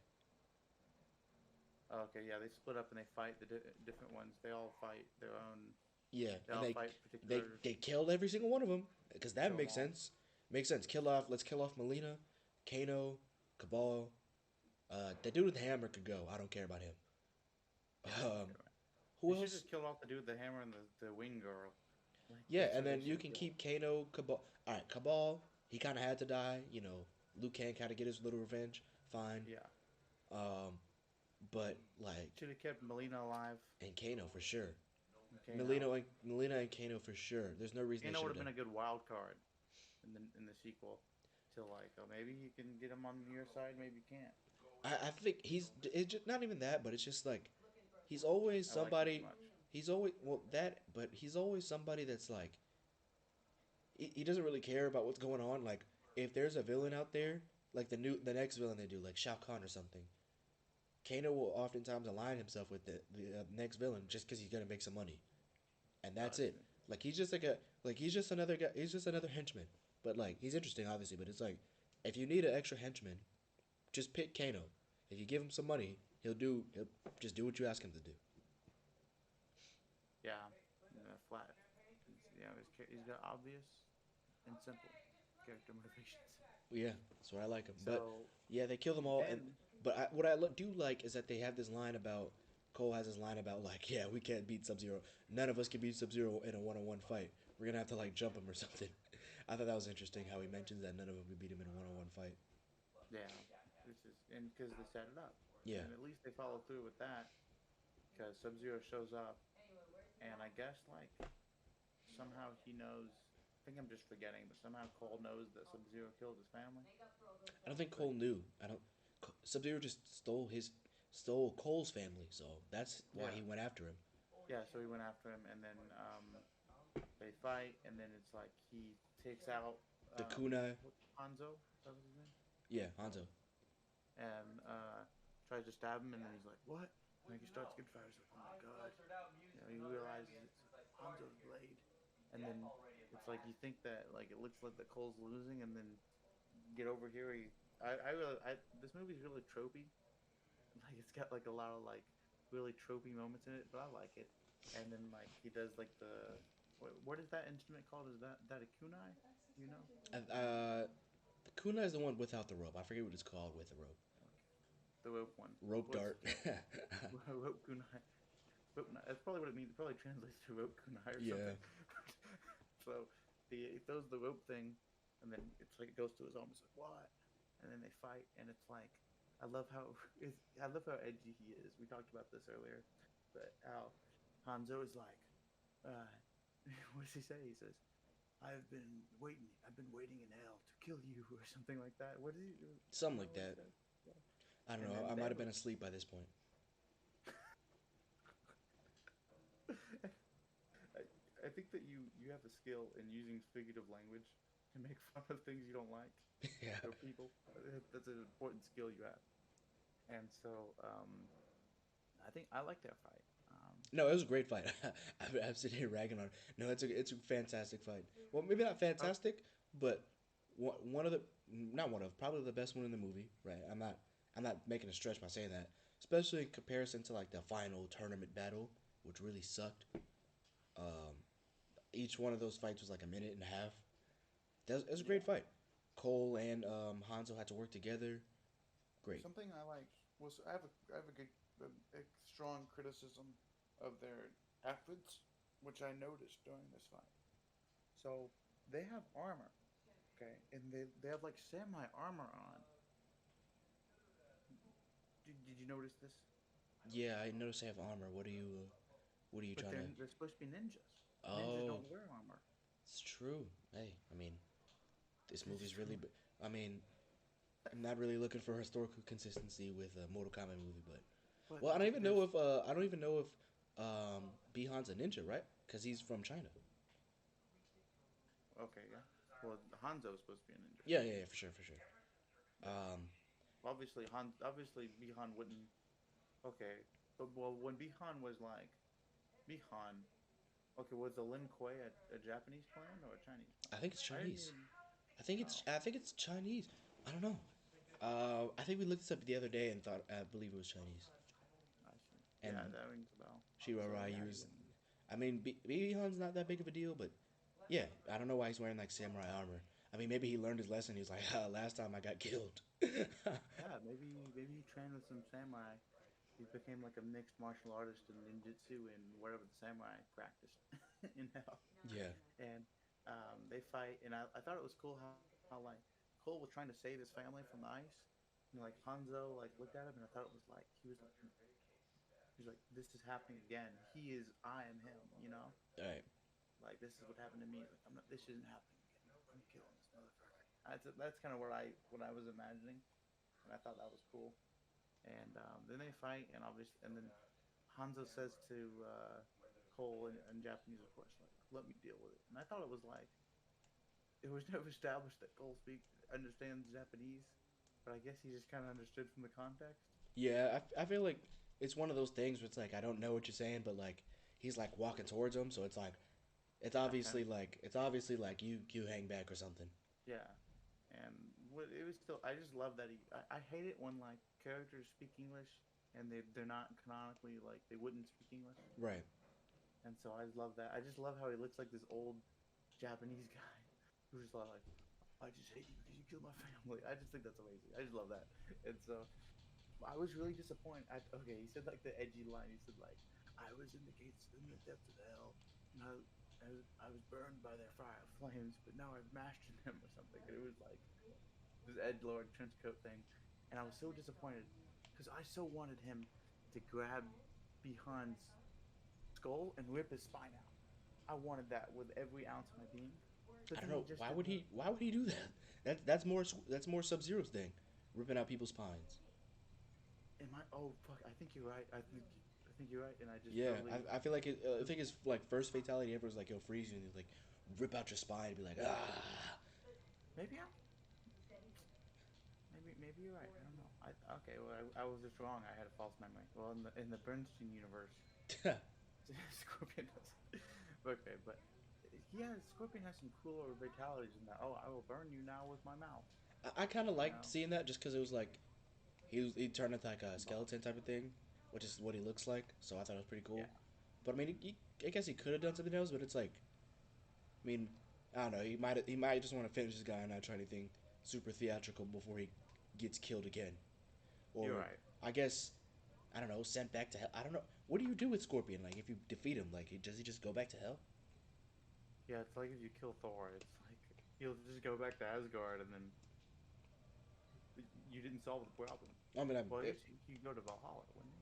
okay. Yeah, they split up and they fight the different ones. They all fight their own. Yeah, They and all they fight they particular. they killed every single one of them because that Kill 'em makes all. sense. Makes sense. Kill off. Let's kill off Melina, Kano, Cabal. The dude with the hammer could go. I don't care about him. Yeah. Um, You're right. who You should else? just kill off the dude with the hammer and the wing girl. Like, Yeah, that's and who they then you should can kill. keep Kano, Cabal. All right, Cabal. He kind of had to die. Liu Kang had to get his little revenge. Fine. Yeah. Um, but like, Should have kept Melina alive. and Kano for sure. Okay. Melina and Kano for sure. There's no reason they Kano should would have have been done. a good wild card in the sequel. Till like, oh, maybe you can get him on your side, maybe you can't. I think it's just, not even that, but it's just like he's always I like him too somebody. much. He's always well that, but he's always somebody that's like he doesn't really care about what's going on. Like if there's a villain out there, like the next villain they do, like Shao Kahn or something. Kano will oftentimes align himself with the next villain just because he's gonna make some money, and Oh, that's I it. see. Like he's just he's just another guy. He's just another henchman. But like he's interesting, obviously. But it's like if you need an extra henchman, just pick Kano. If you give him some money, he'll just do what you ask him to do. Yeah, flat. He's got obvious and simple character motivations. Yeah, that's what I like him. But So yeah, they kill them all. And then, but what I do like is that they have this line about Cole has this line about like, yeah, we can't beat Sub Zero. None of us can beat Sub Zero in a one-on-one fight. We're gonna have to like jump him or something. I thought that was interesting how he mentions that none of them could beat him in a one-on-one fight. yeah, this is and because they set it up, Yeah, and at least they follow through with that. Because Sub Zero shows up, and I guess like somehow he knows. I think I'm just forgetting, but somehow Cole knows that Sub Zero killed his family. I don't think Cole knew. I don't. Sub Zero just stole Cole's family, so that's why Yeah. he went after him. Yeah, so he went after him, and then they fight, and then it's like he takes out The kunai. Hanzo, that was his name, Yeah, Hanzo. and tries to stab him, and then he's like, "What?" And like he starts to get fired. He's like, "Oh my god!" You know, he realizes it's Hanzo's blade, and then it's like you think that like it looks like the Cole's losing, and then get over here. This movie's really tropey. Like it's got like a lot of like really tropey moments in it, but I like it. And then like he does like what is that instrument called? Is that a kunai? You know? The kunai is the one without the rope. I forget what it's called with the rope. Okay. The rope one. Rope What's dart. rope kunai? Rope kunai. That's probably what it means. It probably translates to rope kunai or Yeah. something. So he throws the rope thing, and then it's like it goes to his arm. It's like what? And then they fight, and it's like I love how edgy he is. We talked about this earlier, but how Hanzo is like, uh, what does he say? He says, I've been waiting in hell to kill you," or something like that. What is he? Something You know like what he that. says? Yeah. I don't And know. then I they might have have been asleep by this point. I, I think that you have a skill in using figurative language to make fun of things you don't like Yeah. or people. That's an important skill you have. And so I think I like that fight. No, it was a great fight. I'm sitting here ragging on it. No, it's a fantastic fight. Well, maybe not Oh, fantastic, but one of the not one of probably the best one in the movie. Right? I'm not making a stretch by saying that, especially in comparison to like the final tournament battle, which really sucked. Um, each one of those fights was like a minute and a half. That was a great yeah. fight. Cole and Hanzo had to work together. Great. Something I like was I have a good a strong criticism of their outfits, which I noticed during this fight. So they have armor, okay, and they have like samurai armor on. Did you notice this? Yeah, I noticed they have armor. What are you But trying to? they're supposed to be ninjas. Ninjas Oh, don't wear armor. it's true. Hey, I mean, this This is movie's true. really. I mean, I'm not really looking for historical consistency with a Mortal Kombat movie, but But well, there's I don't even know if Bihan's a ninja, right? Because he's from China. okay, yeah. Well, Hanzo's supposed to be a ninja. Yeah, yeah, yeah, for sure, for sure. Yeah. Um, Obviously Bihan wouldn't. Okay, but well, when Bihan was like Bihan, okay, was the Lin Kuei a Japanese clan or a Chinese I clan? think it's I didn't Chinese. even. Oh, I think it's Chinese. I don't know. I think we looked this up the other day and thought I believe it was Chinese. I see. And Yeah, that rings a bell. Shiro So yeah, Ryu you is. wouldn't. I mean, Bihan's not that big of a deal, but yeah, I don't know why he's wearing like samurai armor. I mean, maybe he learned his lesson. He was like, last time I got killed. Yeah, maybe he trained with some samurai. He became like a mixed martial artist in ninjutsu and whatever the samurai practiced in hell. Yeah, And they fight, and I thought it was cool how like Cole was trying to save his family from the ice, and like Hanzo like looked at him, and I thought it was like he was like, this is happening again. He is, I am him, you know. all right. Like this is what happened to me. Like I'm not. This isn't happening again. I'm killing this motherfucker. That's kind of what I was imagining, and I thought that was cool. And then they fight, and obviously, and then Hanzo says to Cole in Japanese, of course, like, "Let me deal with it." And I thought it was like it was never established that Cole understands Japanese, but I guess he just kind of understood from the context. Yeah, I feel like it's one of those things where it's like I don't know what you're saying, but like he's like walking towards him, so it's like Okay. it's obviously like you hang back or something. Yeah. And what it was still, I just love that I hate it when like characters speak English and they're not canonically like they wouldn't speak English. Right. And so I love that. I just love how he looks like this old Japanese guy who's just like, I just hate you because you killed my family. I just think that's amazing. I just love that. And so I was really disappointed. Okay, he said like the edgy line. He said like, I was in the gates in the depths of hell, and I was burned by their fire flames, but now I've mastered them or something. And it was like this Ed Lord trench coat thing, and I was so disappointed because I so wanted him to grab Bihan's skull and rip his spine out. I wanted that with every ounce of my being. I But don't then he know just didn't. why would he do that? That's more Sub Zero's thing, ripping out people's spines. Am I? Oh fuck! I think you're right, and I just Yeah, totally. I feel like I think his like first fatality ever was like he'll freeze you and he'll like rip out your spine and be like ah. Maybe I'm. Maybe you're right. I don't know. Okay. Well, I was just wrong. I had a false memory. Well, in the Bernstein universe, Scorpion does. Okay, but yeah, Scorpion has some cooler fatalities in that. Oh, I will burn you now with my mouth. I kind of You liked know. seeing that just because it was like he turned into like a skeleton type of thing, which is what he looks like. So I thought it was pretty Yeah. cool. But I mean, I guess he could have done something else. But it's like, I mean, I don't know. He might just want to finish this guy and not try anything super theatrical before he gets killed again. You're Or right. I guess I don't know, sent back to hell. I don't know. What do you do with Scorpion? Like if you defeat him, like does he just go back to hell? Yeah, it's like if you kill Thor, it's like he'll just go back to Asgard, and then you didn't solve the problem. I mean, Well, I guess you could go to Valhalla, wouldn't you?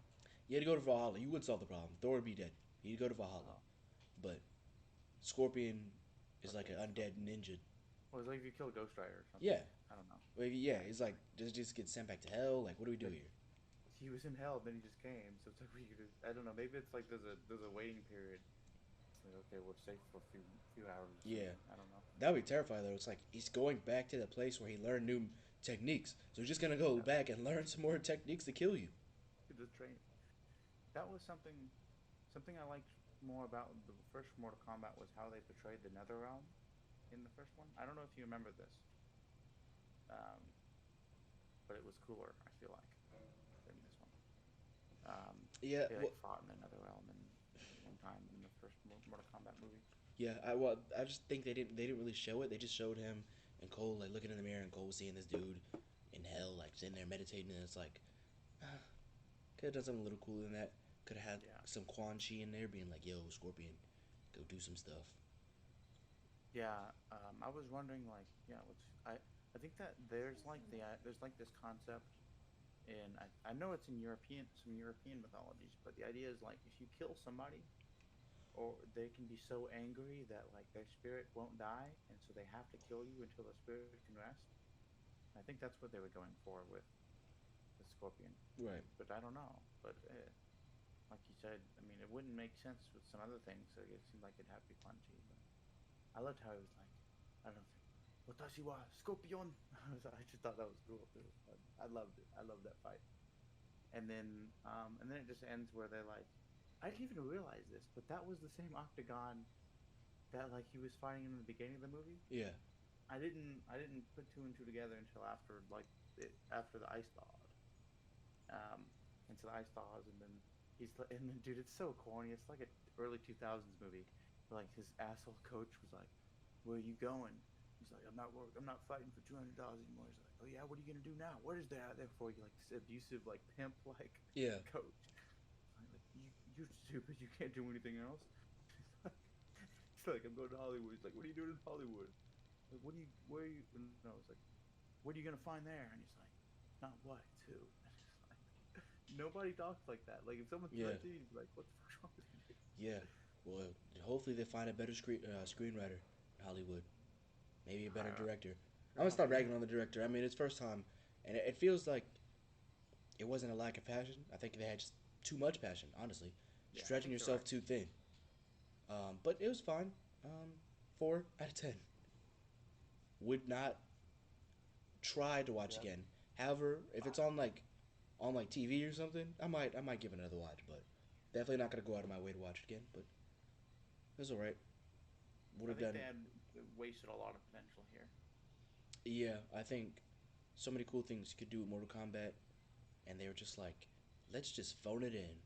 you had to go to Valhalla. You would solve the problem. Thor would be dead. He'd go to Valhalla. Oh, But Scorpion is like okay. an undead ninja. Well, it's like if you kill Ghost Rider or something. Yeah. I don't know. Well, yeah, he's like, does he just get sent back to hell? Like, what do we do Like, here? he was in hell, then he just came. So it's like we could. I don't know. Maybe it's like there's a waiting period. It's like okay, we're safe for a few hours. Or Yeah. something. I don't know. That would be terrifying, though. It's like he's going back to the place where he learned new techniques. So he's just going to go Yeah. back and learn some more techniques to kill you. The train. That was something I liked more about the first Mortal Kombat was how they portrayed the Nether Realm in the first one. I don't know if you remember this, um, but it was cooler. I feel like than this one. Yeah, They well, like fought in the Nether Realm in one time in the first Mortal Kombat movie. yeah. I just think they didn't really show it. They just showed him and Cole like looking in the mirror and Cole seeing this dude in hell, like sitting there meditating, and it's like, ah, could have done something a little cooler than that. Could have had Yeah, some Quan Chi in there being like, "Yo, Scorpion, go do some stuff." yeah. I was wondering like yeah, which I think that there's like this concept in I know it's in some European mythologies, but the idea is like if you kill somebody or they can be so angry that like their spirit won't die, and so they have to kill you until the spirit can rest. I think that's what they were going for with the scorpion, Right. but I don't know. But like you said, I mean, it wouldn't make sense with some other things. So it seemed like it'd have to be punchy. But I loved how it was like, I don't know, "Watashi wa scorpion." I just thought that was cool too. I loved it. I loved that fight. And then it just ends where they're like, I didn't even realize this, but that was the same octagon that like he was fighting in the beginning of the movie. Yeah. I didn't put two and two together until after after the ice thawed. Until the ice thaws, and then and then dude, it's so corny. It's like a early 2000s movie. Like his asshole coach was like, "Where are you going?" He's like, I'm not fighting for $200 anymore." He's like, "Oh yeah, what are you gonna do now? What is there out there for you?" Like this abusive, like pimp, like Yeah. coach. I'm like, you're stupid. You can't do anything else. It's like I'm going to Hollywood. He's like, "What are you doing in Hollywood?" Like, where are you? No, it's like, "What are you gonna find there?" And he's like, "Not what too." Like, nobody talks like that. Like if someone Yeah. threatened you, you'd be like, "What the fuck's wrong with you?" Yeah. Well, hopefully they find a better screenwriter in Hollywood. Maybe a better I, director. I'm I gonna hope stop yeah. ragging on the director. I mean, it's first time, and it feels like it wasn't a lack of passion. I think they had just too much passion. Honestly, Yeah, I stretching think you're yourself right. too thin. But it was fine. 4 out of 10. Would not try to watch Yep. again. However, if it's on like TV or something, I might give it another watch. But definitely not gonna go out of my way to watch it again. But it was alright. Would I have think done. they had wasted a lot of potential here. Yeah, I think so many cool things you could do with Mortal Kombat, and they were just like, let's just phone it in.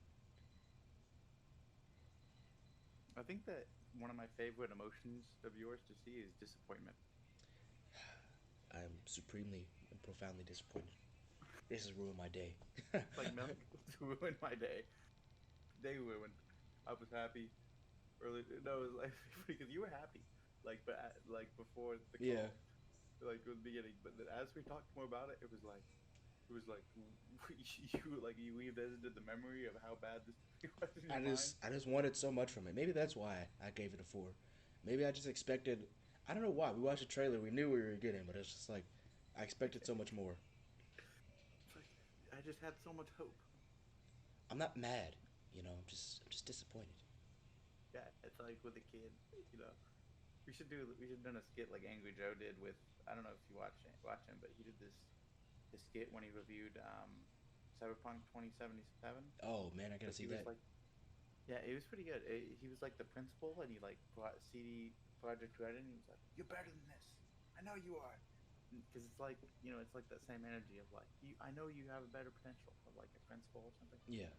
I think that one of my favorite emotions of yours to see is disappointment. I'm supremely and profoundly disappointed. This has ruined my day. Like milk ruined my day. They ruined. I was happy early. No, it was like because you were happy, like but like before the Yeah, call, like at the beginning. But then as we talked more about it, it was like you weaved this into the memory of how bad this movie was in I your mind. just I just wanted so much from it. Maybe that's why I gave it a 4. Maybe I just expected. I don't know why. We watched the trailer. We knew we were getting, but it's just like I expected so much more. It's like I just had so much hope. I'm not mad. I'm just disappointed. Yeah, it's like with a kid, you know. We should done a skit like Angry Joe did with I don't know if you watch him, but he did this skit when he reviewed Cyberpunk 2077. Oh man, I gotta But see he was that. like, yeah, it was pretty good. He was like the principal, and he like brought CD Project Red in. And he was like, "You're better than this. I know you are." Because it's like it's like that same energy of like I know you have a better potential of like a principal or something. Yeah.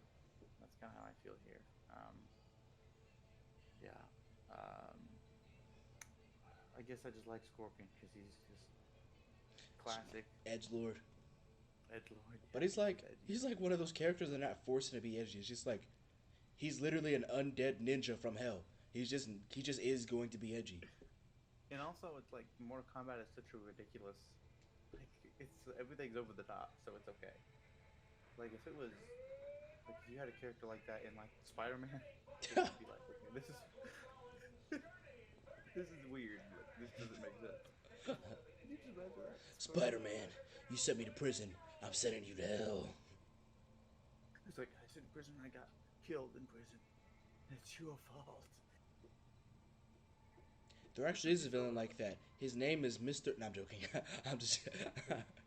That's kind of how I feel here. Yeah. I guess I just like Scorpion because he's just classic Edge Lord. edgelord. But Yeah, he's just edgy. he's like one of those characters that are not forcing to be edgy. It's just like he's literally an undead ninja from hell. He just is going to be edgy. And also, it's like Mortal Kombat is such a ridiculous. Like it's everything's over the top, so it's okay. Like if it was like if you had a character like that in like Spider Man, it would be like, okay, this is this is weird. Like, this doesn't make sense. Can you just imagine that? Spider Man, you sent me to prison. I'm sending you to hell. It's like I was in prison. I got killed in prison. It's your fault. There actually is a villain like that. His name is Mr. No, I'm joking. I'm just.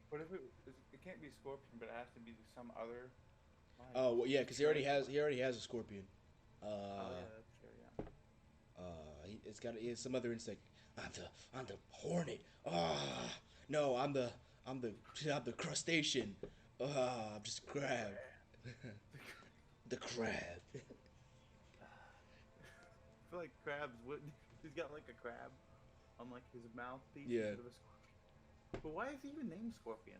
What if it can't be Scorpion, but it has to be some other. Like, Oh well, yeah, because he already has a scorpion. Oh yeah, that's true. Yeah. It's some other insect. I'm the hornet. Ah, no, I'm the crustacean. Ah, I'm just a crab. The crab. I feel like crabs would. He's got like a crab on like his mouthpiece Yeah. instead of a scorpion. But why is he even named Scorpion?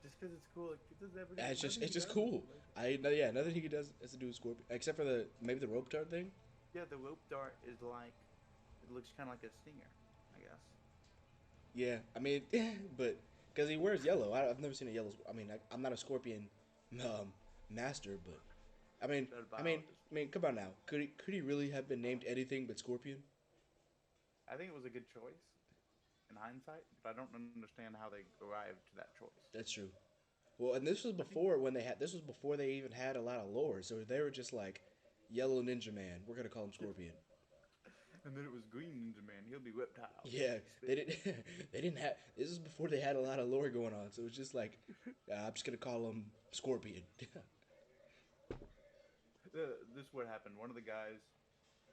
Just because it's cool. Like it doesn't ever. It's just cool. Yeah, nothing he does has to do with scorpion except for maybe the rope dart thing. Yeah, the rope dart is like. It looks kind of like a stinger, I guess. Yeah, I mean, but because he wears yellow, I've never seen a yellow. I'm not a scorpion um, master, but I mean, Not a I mean, biologist. come on now. Could he really have been named anything but Scorpion? I think it was a good choice in hindsight, but I don't understand how they arrived to that choice. That's true. Well, and this was I think, before this was before they even had a lot of lore. So they were just like, Yellow Ninja Man. We're gonna call him Scorpion. and then it was Green Ninja Man. He'll be Reptile. Yeah, they didn't. They didn't have. This is before they had a lot of lore going on. So it was just like, I'm just gonna call him Scorpion. This is what happened. One of the guys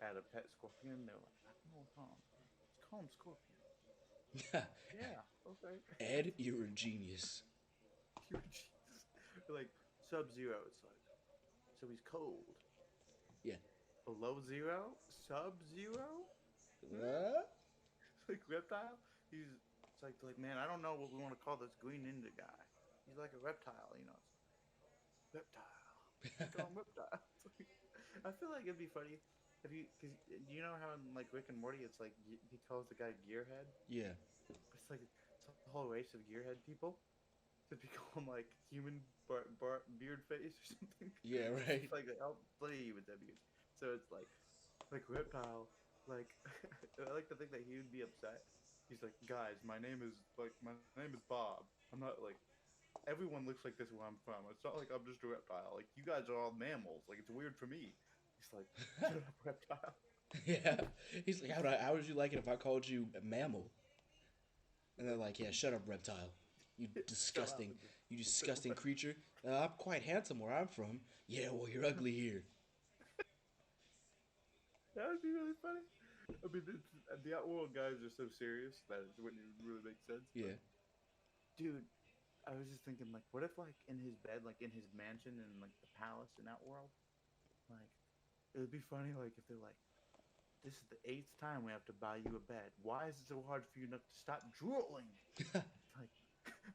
had a pet scorpion. They were like, I don't know what to call him. Let's call him Scorpion. Yeah, okay. Ed, you're a genius. Jesus. Like Sub Zero. It's like so he's cold. Yeah. Below zero, Sub Zero. What? Like Reptile. It's like man, I don't know what we want to call this Green Ninja guy. He's like a reptile, you know. Reptile. Let's call him Reptile. I feel like it'd be funny if because you know how in like Rick and Morty, it's like he calls the guy Gearhead. Yeah. It's like it's a whole race of Gearhead people. To become like human beard face or something. Yeah. Right. It's like I'll play you with that beard. So it's like Reptile. Like I like to think that he would be upset. He's like, guys, my name is Bob. I'm not like everyone looks like this where I'm from. It's not like I'm just a reptile. Like you guys are all mammals. Like it's weird for me. He's like, shut up, reptile. Yeah. He's like, how would you like it if I called you a mammal? And they're like, yeah, shut up, reptile. You disgusting creature. I'm quite handsome where I'm from. Yeah, well, you're ugly here. That would be really funny. I mean, the Outworld guys are so serious that it wouldn't even really make sense. Yeah. Dude, I was just thinking, like, what if, like, in his bed, like, in his mansion and, like, the palace in Outworld, like, it would be funny, like, if they're like, this is the 8th time we have to buy you a bed. Why is it so hard for you not to stop drooling? Like,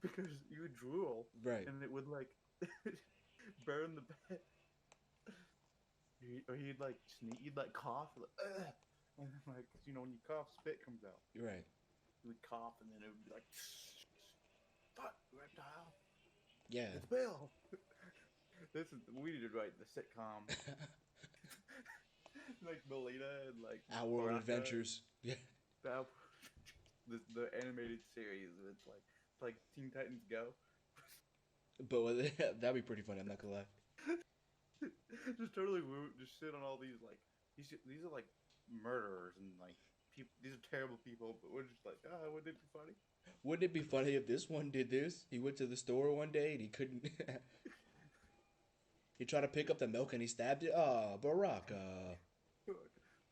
because you would drool, Right. and it would, like, burn the bed. Or he'd, like, sneeze, he'd, like, cough, like, ugh. And then, like, you know, when you cough, spit comes out. You're right. He would cough, and then it would be like, fuck, reptile. Yeah. It's Bill. We need to write the sitcom. Like Melina and like Outworld Baraka. Adventures. Yeah. The animated series. It's like Teen Titans Go. But that'd be pretty funny. I'm not gonna lie. Just totally just sit on all these like these are like murderers and like people. These are terrible people, but we're just like, wouldn't it be funny? Wouldn't it be funny if this one did this? He went to the store one day and he couldn't. He tried to pick up the milk and he stabbed it. Oh, Baraka.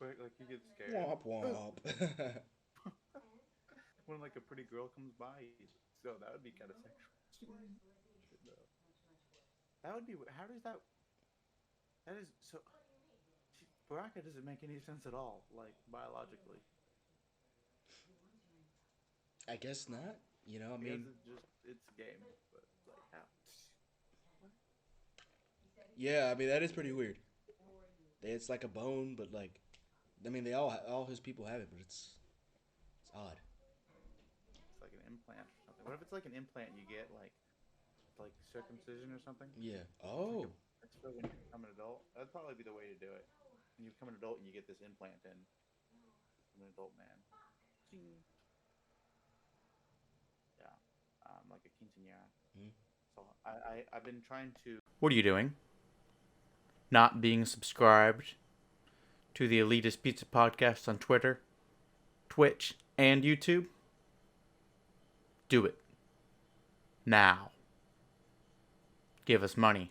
But like you get scared Womp womp. when like a pretty girl comes by. So that would be kind of sexual. That would be. How does that? That is so. Baraka doesn't make any sense at all, like biologically. I guess not. You know, I mean, It's a game, but like how? yeah, I mean that is pretty weird. It's like a bone, but like, I mean, they all his people have it, but it's odd. It's like an implant or something. What if it's like an implant you get like circumcision or something? Yeah. Oh. That's for when you become an adult. That'd probably be the way to do it. When you become an adult and you get this implant in, I'm an adult man. Ching. Yeah, like a quinceañera. Mhm. So I've been trying to. What are you doing? Not being subscribed to the Elitist Pizza Podcast on Twitter, Twitch, and YouTube? Do it now. Give us money.